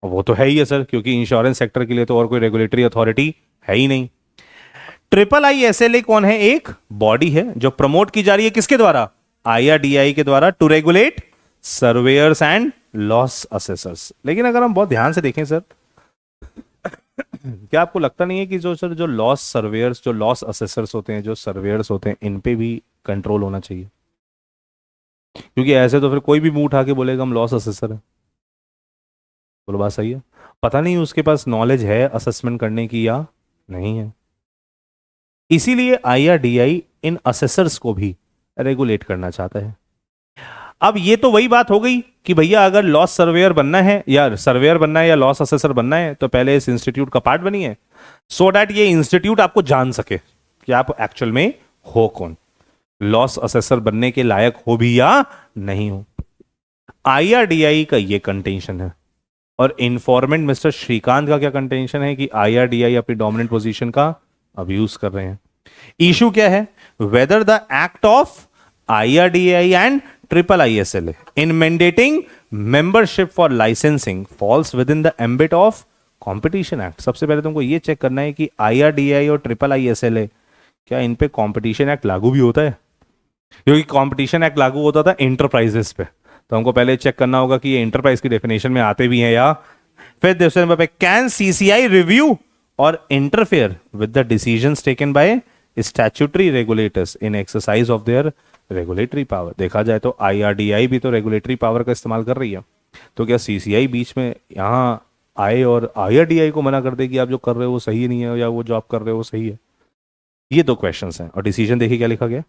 वो तो है ही है सर, क्योंकि इंश्योरेंस सेक्टर के लिए तो और कोई रेगुलेटरी अथॉरिटी है ही नहीं। ट्रिपल आई एसएलए कौन है? एक बॉडी है जो प्रमोट की जा रही है किसके द्वारा? आईआरडीआई के द्वारा, to regulate surveyors and loss assessors. लेकिन अगर हम बहुत ध्यान से देखें सर, क्या आपको लगता नहीं है कि जो सर जो लॉस सर्वेयर्स, जो लॉस असेसर्स होते हैं, जो सर्वेयर्स होते हैं, इन पे भी कंट्रोल होना चाहिए? क्योंकि ऐसे तो फिर कोई भी मुंह उठा के बोलेगा हम लॉस असेसर है। बोलो बात सही है? पता नहीं उसके पास नॉलेज है असेसमेंट करने की या नहीं है। इसीलिए आईआरडीआई इन असेसर्स को भी रेगुलेट करना चाहता है। अब ये तो वही बात हो गई कि भैया अगर लॉस सर्वेयर बनना है या लॉस असेसर बनना है तो पहले इस इंस्टीट्यूट का पार्ट बनिए, सो दैट ये इंस्टीट्यूट आपको जान सके कि आप एक्चुअल में हो कौन, लॉस असेसर बनने के लायक हो भी या नहीं हो। आईआरडीआई का ये कंटेंशन है। और इन्फॉर्मेंट मिस्टर श्रीकांत का क्या कंटेंशन है कि आईआरडीआई अपनी डोमिनेंट पोजीशन का अब्यूज कर रहे हैं। इशू क्या है? Whether the act of IRDI and triple ISLA in mandating membership for licensing falls within the ambit of competition act. सबसे पहले तुमको ये चेक करना है कि आईआरडीआई और ट्रिपल आईएसएलए क्या इन पे कंपटीशन एक्ट लागू भी होता है? क्योंकि कंपटीशन एक्ट लागू होता था इंटरप्राइजेस पे, तो हमको पहले चेक करना होगा कि ये इंटरप्राइज की डेफिनेशन में आते भी हैं या। फिर दूसरे नंबर पे, कैन सीसीआई रिव्यू और interfere with the decisions taken by statutory regulators in exercise of their regulatory power. देखा जाए तो आईआरडीआई भी तो रेगुलेटरी पावर का इस्तेमाल कर रही है, तो क्या सीसीआई बीच में यहां आए और आईआरडीआई को मना कर दे कि आप जो कर रहे हो वो सही नहीं है या वो जो आप कर रहे हो वो सही है? ये दो क्वेश्चंस हैं। और डिसीजन देखिए क्या लिखा गया।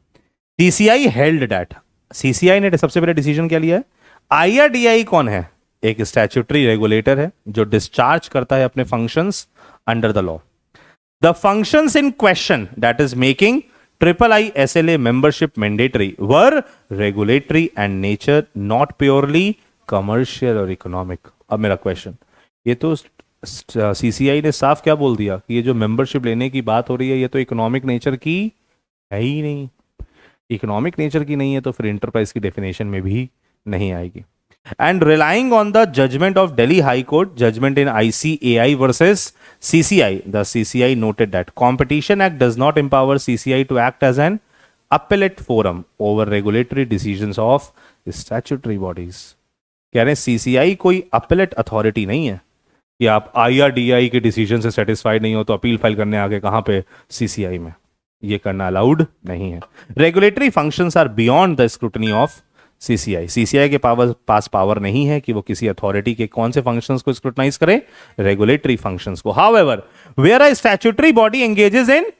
सीसीआई हेल्ड दैट, सीसीआई ने सबसे पहले डिसीजन क्या लिया है? आईआरडीआई कौन है? एक स्टैट्यूटरी रेगुलेटर है जो डिस्चार्ज करता है अपने functions under the law. The functions in question that is making triple I SLA membership mandatory were regulatory and nature, not purely commercial और इकोनॉमिक। अब मेरा क्वेश्चन, ये तो सीसीआई ने साफ क्या बोल दिया कि ये जो मेंबरशिप लेने की बात हो रही है ये तो इकोनॉमिक नेचर की है ही नहीं। इकोनॉमिक नेचर की नहीं है तो फिर इंटरप्राइज की डेफिनेशन में भी नहीं आएगी। And relying on the judgment of Delhi high court judgment in ICAI versus CCI, the CCI noted that competition act does not empower CCI to act as an appellate forum over regulatory decisions of statutory bodies। कह रहे हैं CCI कोई appellate authority नहीं है कि आप IRDI के decision से सेटिस्फाइड नहीं हो तो अपील फाइल करने आगे कहां पे? सीसीआई में। ये करना अलाउड नहीं है। Regulatory functions are beyond the scrutiny of CCI. CCI के पास पावर नहीं है कि वो किसी अथॉरिटी के कौन से फंक्शंस को स्क्रूटनाइज करे? रेगुलेटरी फंक्शंस को। However where a statutory body engages in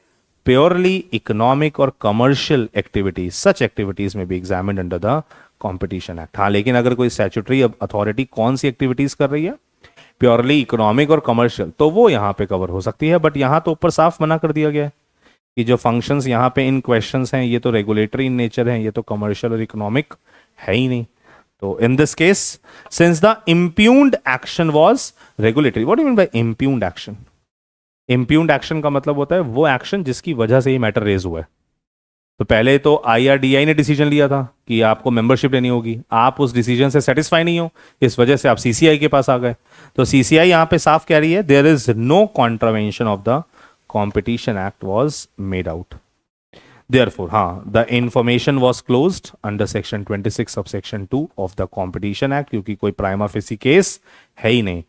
purely economic or commercial activities, such activities may be examined under the competition act. हाँ, लेकिन अगर कोई स्टैट्यूटरी अथॉरिटी कौन सी एक्टिविटीज कर रही है? प्योरली इकोनॉमिक और कमर्शियल, तो वो यहां पे कवर हो सकती है। बट यहां तो ऊपर साफ मना कर दिया गया है कि जो फंक्शंस यहाँ पे इन क्वेश्चंस हैं ये तो रेगुलेटरी इन नेचर हैं, ये तो कमर्शियल और इकोनॉमिक है ही नहीं। तो in this case since the इम्प्यून्ड action was regulatory. What do you mean by इम्प्यून्ड action? इम्प्यून्ड action का मतलब होता है वो एक्शन जिसकी वजह से ये मैटर रेज हुआ है। तो पहले तो आईआरडीआई ने डिसीजन लिया था कि आपको मेंबरशिप लेनी होगी, आप उस डिसीजन से सेटिस्फाई नहीं हो, इस वजह से आप सीसीआई के पास आ गए। तो सीसीआई यहां पे साफ कह रही है there is no contravention of the Competition Act was made out. Therefore, the information was closed under section 26 subsection 2 of the Competition Act, क्योंकि कोई prima facie केस है ही नहीं।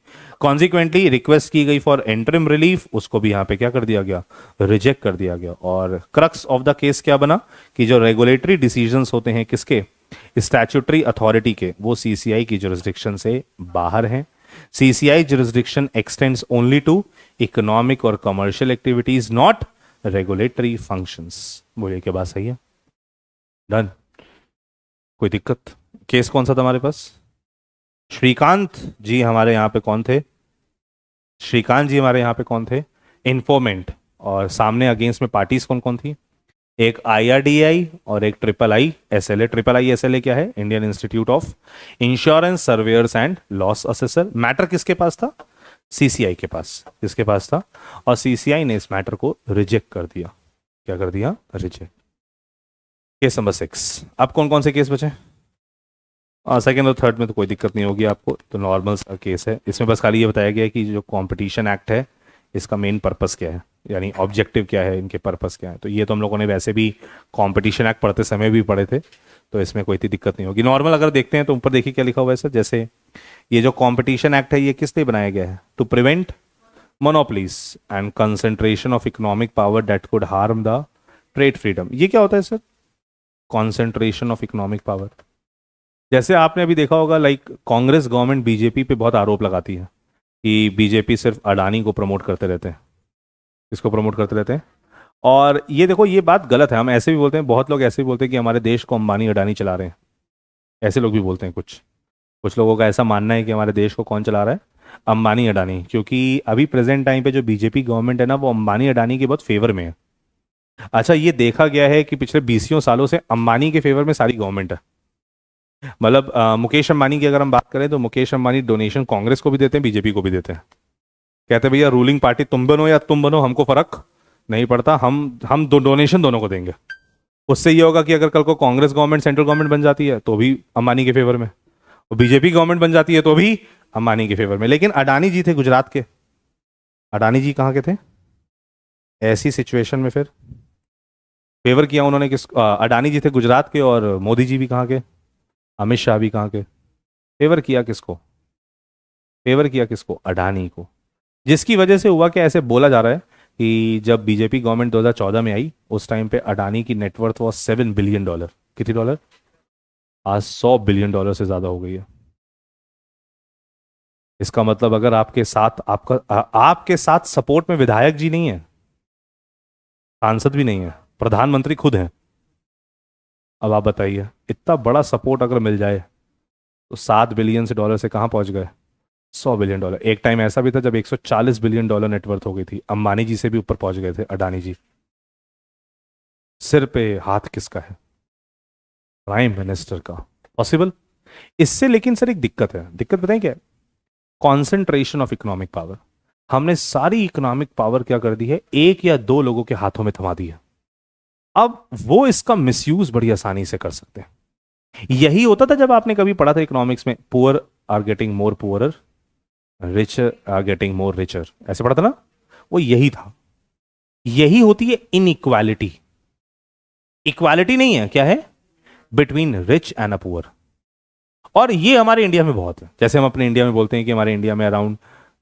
Consequently, रिक्वेस्ट की गई फॉर interim relief, उसको भी यहाँ पे क्या कर दिया गया? रिजेक्ट कर दिया गया। और क्रक्स ऑफ द केस क्या बना कि जो रेगुलेटरी डिसीजंस होते हैं किसके? स्टैट्यूटरी अथॉरिटी के, वो सीसीआई की जुरिस्डिक्शन से बाहर हैं। CCI jurisdiction extends only to economic और commercial activities, not regulatory functions। बोलिए क्या बात सही है? डन? कोई दिक्कत? केस कौन सा था हमारे पास? श्रीकांत जी हमारे यहाँ पे कौन थे? श्रीकांत जी हमारे यहाँ पे कौन थे? इन्फॉर्मेंट। और सामने अगेंस्ट में पार्टीज कौन कौन थी? एक आईआरडीआई और एक triple I SLA. Triple I SLA क्या है? Indian institute of insurance surveyor's and loss assessor. Matter किसके पास था? सीसीआई के पास। किसके पास था? और सीसीआई ने इस मैटर को रिजेक्ट कर दिया। क्या कर दिया? रिजेक्ट। Case number 6। अब कौन कौन से केस बचे? सेकेंड और थर्ड में तो कोई दिक्कत नहीं होगी आपको, तो नॉर्मल सा केस है। इसमें बस खाली ये बताया गया है कि जो कंपटीशन एक्ट है इसका मेन पर्पस क्या है, यानी ऑब्जेक्टिव क्या है, इनके पर्पस क्या है। तो ये तो हम लोगों ने वैसे भी कंपटीशन एक्ट पढ़ते समय भी पढ़े थे, तो इसमें कोई इतनी दिक्कत नहीं होगी। नॉर्मल अगर देखते हैं तो ऊपर देखिए क्या लिखा हुआ है सर। जैसे ये जो कंपटीशन एक्ट है ये किस लिए बनाया गया है? To prevent monopolies and concentration of economic power that could harm the trade freedom. ये क्या होता है sir? Concentration of economic power. जैसे आपने अभी देखा होगा, लाइक कांग्रेस गवर्नमेंट बीजेपी पे बहुत आरोप लगाती है कि बीजेपी सिर्फ अडानी को प्रमोट करते रहते हैं। किसको प्रमोट करते रहते हैं? और ये देखो, ये बात गलत है। हम ऐसे भी बोलते हैं, बहुत लोग ऐसे भी बोलते हैं कि हमारे देश को अंबानी अडानी चला रहे हैं। ऐसे लोग भी बोलते हैं। कुछ कुछ लोगों का ऐसा मानना है कि हमारे देश को कौन चला रहा है? अंबानी अडानी। क्योंकि अभी प्रेजेंट टाइम पे जो बीजेपी गवर्नमेंट है ना, वो अंबानी अडानी के बहुत फेवर में है। अच्छा, ये देखा गया है कि पिछले 20 सालों से अंबानी के फेवर में सारी गवर्नमेंट है। मतलब मुकेश अंबानी की अगर हम बात करें तो मुकेश अंबानी डोनेशन कांग्रेस को भी देते हैं, बीजेपी को भी देते हैं। कहते हैं भैया रूलिंग पार्टी तुम बनो या तुम बनो, हमको फर्क नहीं पड़ता, हम डोनेशन दोनों को देंगे। उससे ये होगा कि अगर कल को कांग्रेस गवर्नमेंट सेंट्रल गवर्नमेंट बन जाती है तो भी अंबानी के फेवर में, और बीजेपी गवर्नमेंट बन जाती है तो भी अंबानी के फेवर में। लेकिन अडानी जी थे गुजरात के। अडानी जी कहाँ के थे? ऐसी सिचुएशन में फिर फेवर किया उन्होंने किस? अडानी जी थे गुजरात के, और मोदी जी भी कहाँ के? अमित शाह भी कहाँ के? फेवर किया किसको? फेवर किया किसको? अडानी को। जिसकी वजह से हुआ कि ऐसे बोला जा रहा है कि जब बीजेपी गवर्नमेंट 2014 में आई उस टाइम पे अडानी की नेटवर्थ वॉज $7 बिलियन। कितनी डॉलर? आज $100 बिलियन से ज्यादा हो गई है। इसका मतलब अगर आपके साथ आपके साथ सपोर्ट में विधायक जी नहीं है, सांसद भी नहीं है, प्रधानमंत्री खुद हैं। अब आप बताइए, इतना बड़ा सपोर्ट अगर मिल जाए तो $7 बिलियन से डॉलर से कहां पहुंच गए? $100 बिलियन। एक टाइम ऐसा भी था जब $140 बिलियन नेटवर्थ हो गई थी। अंबानी जी से भी ऊपर पहुंच गए थे अडानी जी। सिर पे हाथ किसका है? प्राइम मिनिस्टर का। पॉसिबल? इससे लेकिन सर एक दिक्कत है। दिक्कत बताएं क्या है? Concentration of economic power. हमने सारी इकोनॉमिक पावर क्या कर दी है? एक या दो लोगों के हाथों में थमा दी है। अब वो इसका मिसयूज बड़ी आसानी से कर सकते हैं। यही होता था जब आपने कभी पढ़ा था इकोनॉमिक्स में, poor are getting more poorer, rich are getting more richer, ऐसे पढ़ा था ना? वो यही था। यही होती है इनइक्वालिटी। इक्वालिटी नहीं है, क्या है? Between rich and a poor. और ये हमारे इंडिया में बहुत है। जैसे हम अपने इंडिया में बोलते हैं कि हमारे इंडिया में अराउंड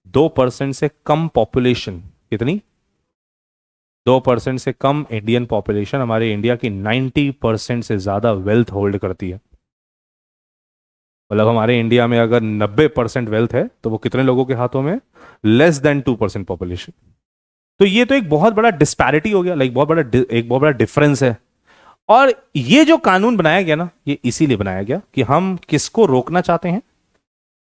2% से कम पॉपुलेशन, कितनी? 2% से कम इंडियन पॉपुलेशन हमारे इंडिया की 90% से ज्यादा वेल्थ होल्ड करती है। मतलब हमारे इंडिया में अगर 90% वेल्थ है तो वो कितने लोगों के हाथों में? Less than 2% population. तो ये तो एक बहुत बड़ा डिस्पैरिटी हो गया, लाइक एक बहुत बड़ा डिफरेंस है। और ये जो कानून बनाया गया ना, ये इसीलिए बनाया गया कि हम किसको रोकना चाहते हैं?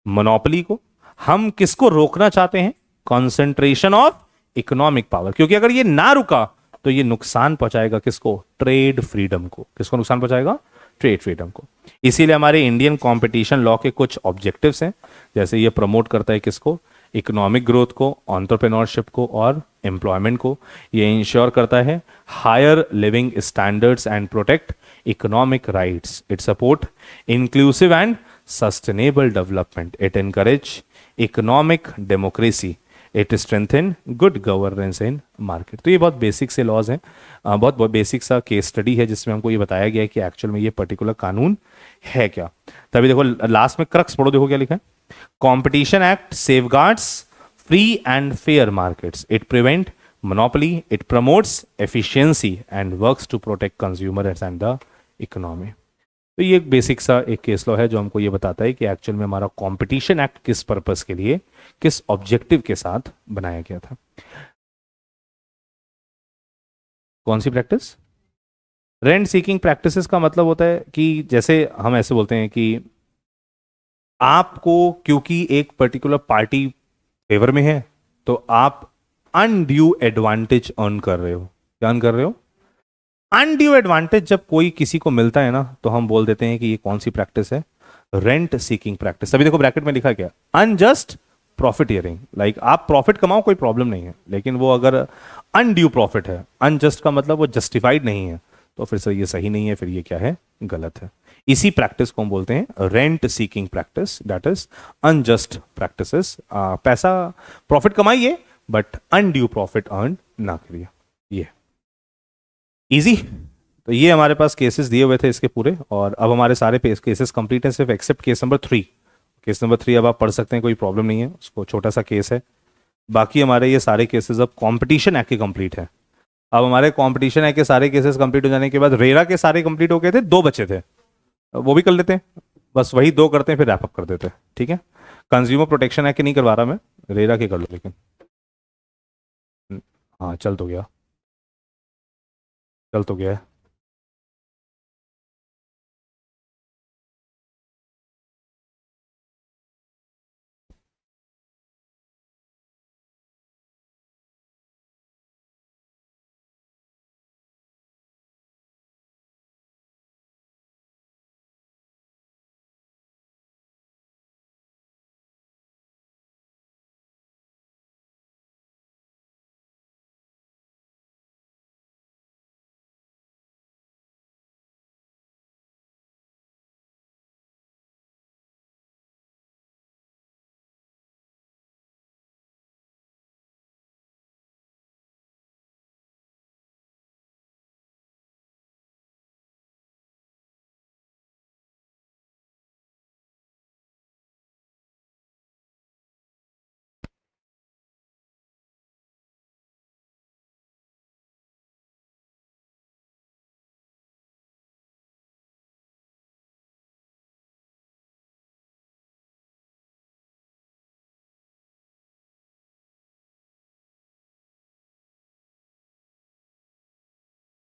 मोनोपोली को। हम किसको रोकना चाहते हैं? Concentration of economic power. क्योंकि अगर ये ना रुका तो ये नुकसान पहुंचाएगा किसको? ट्रेड फ्रीडम को। किसको नुकसान पहुंचाएगा? ट्रेड फ्रीडम को। इसीलिए हमारे इंडियन कंपटीशन लॉ के कुछ ऑब्जेक्टिव्स हैं। जैसे ये प्रमोट करता है किसको? इकोनॉमिक ग्रोथ को, एंटरप्रेन्योरशिप को और एम्प्लॉयमेंट को। ये इंश्योर करता है higher living standards and protect economic rights. It support inclusive and sustainable development. It encourage economic democracy. It strengthen good governance in market. तो ये बहुत बेसिक से लॉज हैं। बहुत बहुत बेसिक सा केस स्टडी है जिसमें हमको ये बताया गया है कि एक्चुअल में ये पर्टिकुलर कानून है क्या। तभी देखो लास्ट में क्रक्स पढ़ो, देखो क्या लिखा है। Competition Act safeguards free and fair markets. It prevents monopoly. It promotes efficiency and works to protect consumers and the economy. तो ये एक बेसिक सा एक केस लॉ है जो हमको ये बताता है कि एक्चुअल में हमारा कंपटीशन एक्ट किस पर्पस के लिए, किस ऑब्जेक्टिव के साथ बनाया गया था। कौन सी प्रैक्टिस? रेंट सीकिंग प्रैक्टिसेस का मतलब होता है कि जैसे हम ऐसे बोलते हैं कि आपको क्योंकि एक पर्टिकुलर पार्टी फेवर में है तो आप अनड्यू एडवांटेज अर्न कर रहे हो। क्या अर्न कर रहे हो? अनड्यू एडवांटेज जब कोई किसी को मिलता है ना तो हम बोल देते हैं कि ये कौन सी प्रैक्टिस है? Rent seeking practice. अभी देखो ब्रैकेट में लिखा क्या? Unjust profiteering. लाइक आप प्रॉफिट कमाओ, कोई प्रॉब्लम नहीं है, लेकिन वो अगर अनड्यू प्रॉफिट है, अनजस्ट का मतलब वो जस्टिफाइड नहीं है, तो फिर सर ये सही नहीं है, फिर ये क्या है, गलत है। इसी प्रैक्टिस को हम बोलते हैं rent seeking practice, that is unjust practices. पैसा प्रॉफिट कमाइए बट अनड्यू प्रॉफिट अर्न ना करिए। ये इजी। तो ये हमारे पास केसेस दिए हुए थे इसके पूरे, और अब हमारे सारे केसेस कंप्लीट हैं सिर्फ except case number 3। Case number 3 अब आप पढ़ सकते हैं, कोई प्रॉब्लम नहीं है, उसको छोटा सा केस है। बाकी हमारे ये सारे केसेस अब कंपटीशन एक्ट के कंप्लीट है। अब हमारे कंपटीशन एक्ट के सारे केसेस कंप्लीट हो जाने के बाद रेरा के सारे कंप्लीट हो गए थे, 2 बचे थे, वो भी कर लेते हैं। बस वही 2 करते हैं, फिर रैप अप कर देते हैं, ठीक है। कंज्यूमर प्रोटेक्शन एक्ट के नहीं करवा रहा मैं, रेरा के कर लो लेकिन। हाँ चल तो गया, चल तो गया है।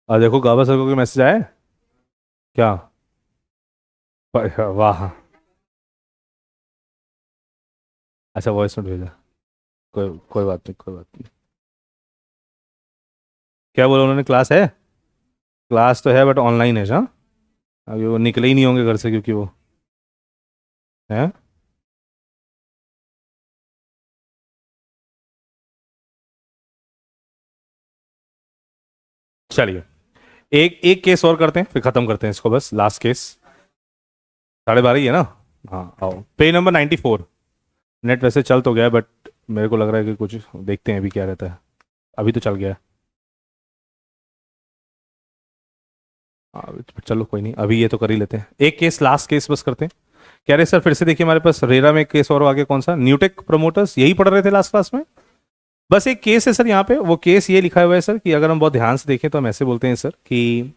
देखो गाबा सर को कोई मैसेज आया है? क्या? वाह। अच्छा वॉइस नोट भेजा, कोई कोई बात नहीं, कोई बात नहीं। क्या बोला उन्होंने, क्लास है? क्लास तो है बट ऑनलाइन है, हाँ। अभी वो निकले ही नहीं होंगे घर से क्योंकि वो है। चलिए एक एक केस और करते हैं, फिर खत्म करते हैं इसको, बस लास्ट केस। 12:30 ही है ना? हाँ आओ, पेज नंबर 94। नेट वैसे चल तो गया बट मेरे को लग रहा है कि कुछ देखते हैं अभी क्या रहता है। अभी तो चल गया है। चलो कोई नहीं, अभी ये तो कर ही लेते हैं, एक केस लास्ट केस बस करते हैं। कह रहे सर फिर से देखिए, हमारे पास रेरा में एक केस और आगे, कौन सा, न्यूटेक प्रमोटर्स, यही पढ़ रहे थे लास्ट क्लास में। बस एक केस है सर यहाँ पे, वो केस ये लिखा हुआ है सर कि अगर हम बहुत ध्यान से देखें तो हम ऐसे बोलते हैं सर कि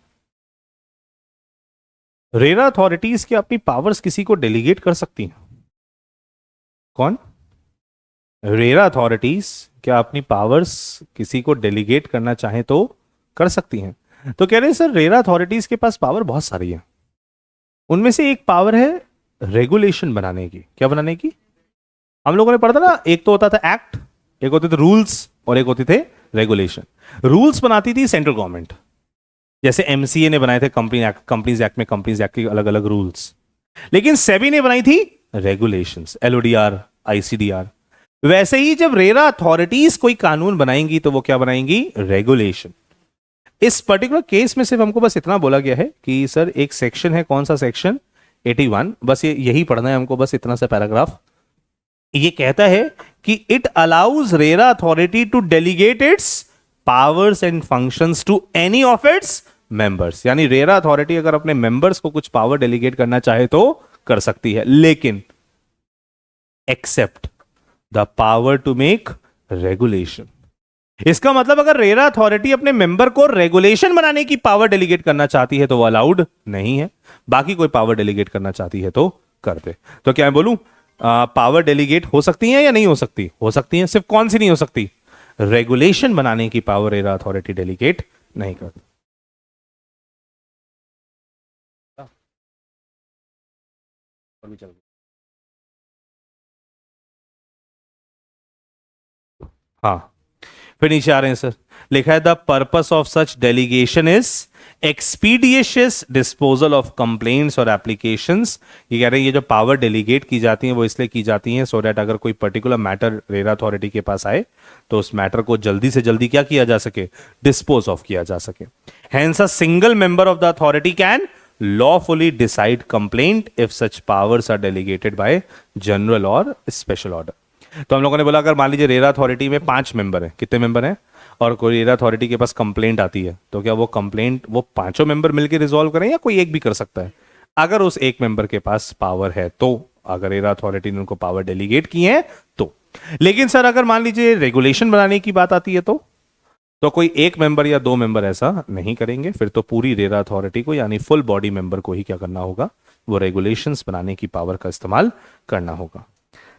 रेरा अथॉरिटीज की अपनी पावर्स किसी को डेलीगेट कर सकती हैं। कौन? रेरा अथॉरिटीज क्या अपनी पावर्स किसी को डेलीगेट करना चाहे तो कर सकती हैं? तो कह रहे हैं सर रेरा अथॉरिटीज के पास पावर बहुत सारी है, उनमें से एक पावर है रेगुलेशन बनाने की। क्या बनाने की? हम लोगों ने पढ़ा था ना, एक तो होता था एक्ट, एक होते थे रूल्स, और एक होते थे रेगुलेशन। रूल्स बनाती थी सेंट्रल गवर्नमेंट, जैसे एमसीए ने बनाए थे कंपनी एक्ट, कंपनीज एक्ट में कंपनीज एक्ट के अलग अलग रूल्स। लेकिन सेबी ने बनाई थी रेगुलेशंस, एलओडीआर, आईसीडीआर। वैसे ही जब रेरा अथॉरिटीज कोई कानून बनाएंगी तो वो क्या बनाएंगी? रेगुलेशन। इस पर्टिकुलर केस में सिर्फ हमको बस इतना बोला गया है कि सर एक सेक्शन है, कौन सा सेक्शन? 81। बस ये यही पढ़ना है हमको, बस इतना सा पैराग्राफ। ये कहता है कि it allows RERA authority to delegate its powers and functions to any of its members. यानी रेरा अथॉरिटी अगर अपने मेंबर्स को कुछ पावर डेलीगेट करना चाहे तो कर सकती है, लेकिन except the power to make regulation. इसका मतलब अगर रेरा अथॉरिटी अपने मेंबर को रेगुलेशन बनाने की पावर डेलीगेट करना चाहती है तो वो अलाउड नहीं है, बाकी कोई पावर डेलीगेट करना चाहती है तो कर दे। तो क्या मैं बोलूं, पावर डेलीगेट हो सकती है या नहीं हो सकती? हो सकती है। सिर्फ कौन सी नहीं हो सकती? रेगुलेशन बनाने की पावर रेरा अथॉरिटी डेलीगेट नहीं करती। और भी चल, हाँ। फिर नीचे आ रहे हैं सर, लिखा है the purpose of such delegation is expeditious disposal of complaints और एप्लीकेशंस। ये कह रहे हैं ये जो पावर डेलीगेट की जाती है वो इसलिए की जाती है सो दैट अगर कोई पर्टिकुलर मैटर रेरा अथॉरिटी के पास आए तो उस मैटर को जल्दी से जल्दी क्या किया जा सके, डिस्पोज ऑफ किया जा सके। Hence a single member of the authority can lawfully decide complaint if such powers are delegated by general or special order. तो हम लोगों ने बोला अगर मान लीजिए रेरा अथॉरिटी में 5 मेंबर हैं, कितने मेंबर हैं, और कोई रेरा अथॉरिटी के पास कंप्लेंट आती है तो क्या वो कंप्लेंट वो पांचों मेंबर मिलकर रिजॉल्व करें या कोई एक भी कर सकता है? अगर उस एक मेंबर के पास पावर है तो, अगर रेरा अथॉरिटी ने उनको पावर डेलीगेट की है तो। लेकिन सर अगर मान लीजिए रेगुलेशन बनाने की बात आती है तो कोई एक मेंबर या 2 मेंबर ऐसा नहीं करेंगे, फिर तो पूरी रेरा अथॉरिटी को यानी फुल बॉडी मेंबर को ही क्या करना होगा, वो रेगुलेशंस बनाने की पावर का इस्तेमाल करना होगा।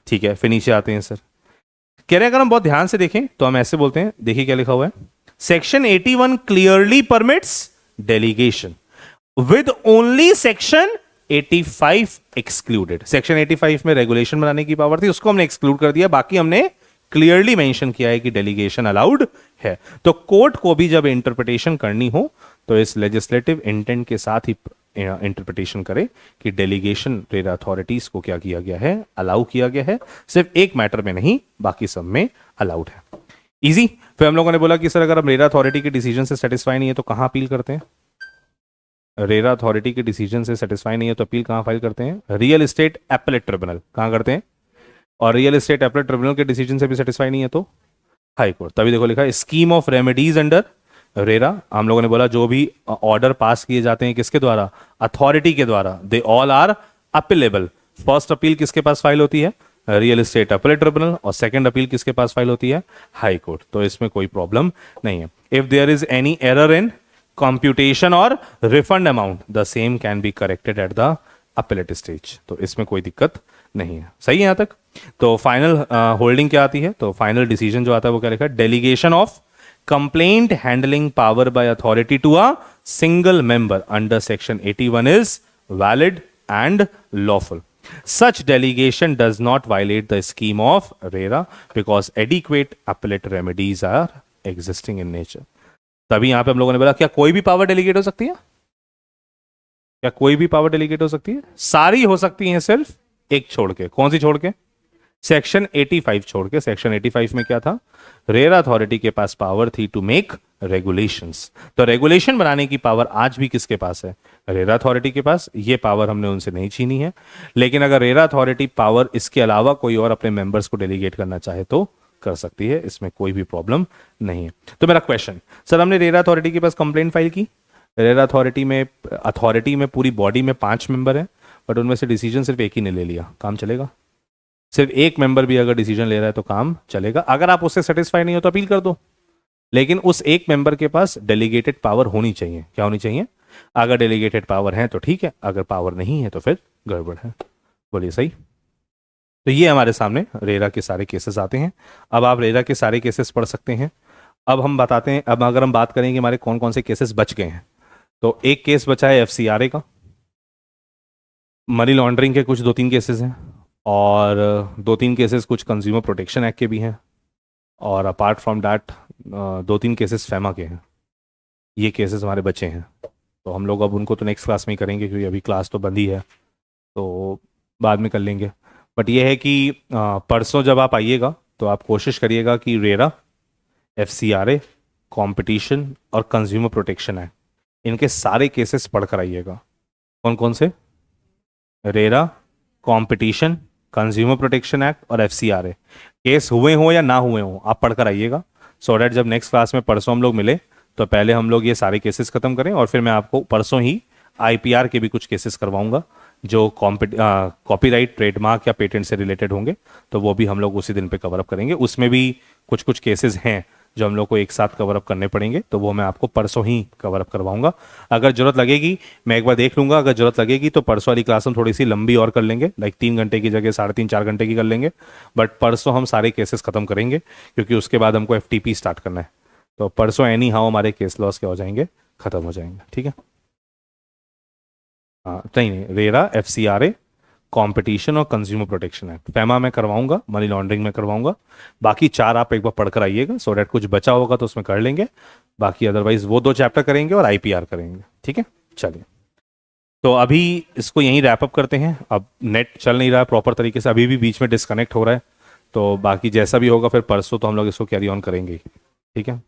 ठीक है, फिर नीचे आते हैं सर, कह रहे हैं अगर हम बहुत ध्यान से देखें तो हम ऐसे बोलते हैं, देखिए क्या लिखा हुआ है, section 81 clearly permits delegation with only section 85 excluded. Section 85 में रेगुलेशन बनाने की पावर थी, उसको हमने एक्सक्लूड कर दिया, बाकी हमने क्लियरली मेंशन किया है कि डेलीगेशन अलाउड है। तो कोर्ट को भी जब इंटरप्रिटेशन करनी हो तो इस लेजिस्लेटिव इंटेंट के साथ ही इंटरप्रिटेशन करे कि डेलीगेशन रेरा अथॉरिटीज को क्या किया गया है, अलाउ किया गया है, सिर्फ एक मैटर में नहीं बाकी सब में अलाउड है। इजी। फिर हम लोगों ने बोला कि सर अगर हम रेरा अथॉरिटी के डिसीजन से सेटिस्फाई नहीं है तो कहां अपील करते हैं? रेरा अथॉरिटी के डिसीजन से सेटिस्फाई नहीं है तो अपील कहां फाइल करते हैं? Real estate appellate tribunal. कहां करते हैं? और रियल एस्टेट एपेलेट ट्रिब्यूनल के डिसीजन से भी सेटिस्फाई नहीं है तो हाई कोर्ट। तभी देखो लिखा है scheme of remedies under RERA. हम लोगों ने बोला जो भी ऑर्डर पास किए जाते हैं किसके द्वारा, अथॉरिटी के द्वारा, they all are appealable. First appeal किसके पास फाइल होती है? Real estate appellate tribunal. और सेकंड अपील किसके पास फाइल होती है? High court. तो इसमें कोई प्रॉब्लम नहीं है। If there is any error in computation और refund amount the same can be corrected at the appellate stage. तो इसमें कोई दिक्कत नहीं है। सही है यहां तक? तो फाइनल होल्डिंग क्या आती है? तो फाइनल डिसीजन जो आता है वो क्या लिखा है? Delegation of complaint handling power by authority to a single member under section 81 is valid and lawful. Such delegation does not violate the scheme of RERA because adequate appellate remedies are existing in nature. तभी यहां पे हम लोगों ने बोला क्या कोई भी पावर डेलीगेट हो सकती है? क्या कोई भी पावर डेलीगेट हो सकती है? सारी हो सकती हैं, सिर्फ एक छोड़ के। कौन सी छोड़ के? सेक्शन 85 छोड़ के। सेक्शन 85 में क्या था? रेरा अथॉरिटी के पास पावर थी टू मेक रेगुलेशंस। तो रेगुलेशन बनाने की पावर आज भी किसके पास है? रेरा अथॉरिटी के पास। ये पावर हमने उनसे नहीं छीनी है। लेकिन अगर रेरा अथॉरिटी पावर इसके अलावा कोई और अपने मेंबर्स को डेलीगेट करना चाहे तो कर सकती है, इसमें कोई भी प्रॉब्लम नहीं है। तो मेरा क्वेश्चन, सर हमने रेरा अथॉरिटी के पास कंप्लेंट फाइल की, रेरा अथॉरिटी में पूरी बॉडी में 5 मेंबर हैं, बट उनमें से डिसीजन सिर्फ एक ही ने ले लिया, काम चलेगा? सिर्फ एक मेंबर भी अगर डिसीजन ले रहा है तो काम चलेगा। अगर आप उससे सेटिस्फाई नहीं हो तो अपील कर दो, लेकिन उस एक मेंबर के पास डेलीगेटेड पावर होनी चाहिए। क्या होनी चाहिए? अगर डेलीगेटेड पावर है तो ठीक है, अगर पावर नहीं है तो फिर गड़बड़ है। बोलिए सही। तो ये हमारे सामने रेरा के सारे केसेस आते हैं। अब आप रेरा के सारे केसेस पढ़ सकते हैं। अब हम बताते हैं, अब अगर हम बात करेंगे हमारे कौन कौन से केसेस बच गए हैं, तो एक केस बचा है FCRA का, मनी लॉन्ड्रिंग के कुछ 2-3 केसेस हैं, और 2-3 केसेस कुछ कंज्यूमर प्रोटेक्शन एक्ट के भी हैं, और apart from that 2-3 cases FEMA के हैं। ये केसेस हमारे बचे हैं। तो हम लोग अब उनको तो नेक्स्ट क्लास में ही करेंगे क्योंकि अभी क्लास तो बंद ही है, तो बाद में कर लेंगे। बट ये है कि परसों जब आप आइएगा तो आप कोशिश करिएगा कि रेरा, FCRA, कंपटीशन और कंज्यूमर प्रोटेक्शन एक्ट, इनके सारे केसेस पढ़ कर आइएगा। कौन कौन से? RERA, competition, consumer protection act और FCRA केस हुए हो या ना हुए हो आप पढ़कर आइएगा, सो दैट जब नेक्स्ट क्लास में परसों हम लोग मिले तो पहले हम लोग ये सारे केसेस खत्म करें, और फिर मैं आपको परसों ही IPR के भी कुछ केसेस करवाऊंगा जो कॉपीराइट, ट्रेडमार्क या पेटेंट से रिलेटेड होंगे, तो वो भी हम लोग उसी दिन पे कवर अप करेंगे। उसमें भी कुछ कुछ केसेस हैं जो हम लोग को एक साथ कवर अप करने पड़ेंगे, तो वो मैं आपको परसों ही कवर अप करवाऊंगा। अगर जरूरत लगेगी मैं एक बार देख लूंगा, अगर जरूरत लगेगी तो परसों वाली क्लास हम थोड़ी सी लंबी और कर लेंगे, लाइक 3 घंटे की जगह 3.5-4 घंटे की कर लेंगे, बट परसों हम सारे केसेस खत्म करेंगे क्योंकि उसके बाद हमको FTP स्टार्ट करना है। तो परसों एनी हाउ हमारे केस लॉस क्या हो जाएंगे, खत्म हो जाएंगे। ठीक है? हाँ नहीं, रेरा, FCRA, कंपटीशन और कंज्यूमर प्रोटेक्शन एक्ट। फैमा में करवाऊंगा, मनी लॉन्ड्रिंग में करवाऊंगा, बाकी 4 आप एक बार पढ़कर आइएगा, सो डैट कुछ बचा होगा तो उसमें कर लेंगे, बाकी अदरवाइज वो 2 चैप्टर करेंगे और आईपीआर करेंगे। ठीक है, चलिए तो अभी इसको यहीं रैप अप करते हैं। अब नेट चल नहीं रहा है प्रॉपर तरीके से, अभी भी बीच में डिस्कनेक्ट हो रहा है, तो बाकी जैसा भी होगा फिर परसों तो हम लोग इसको कैरी ऑन करेंगे ही। ठीक है।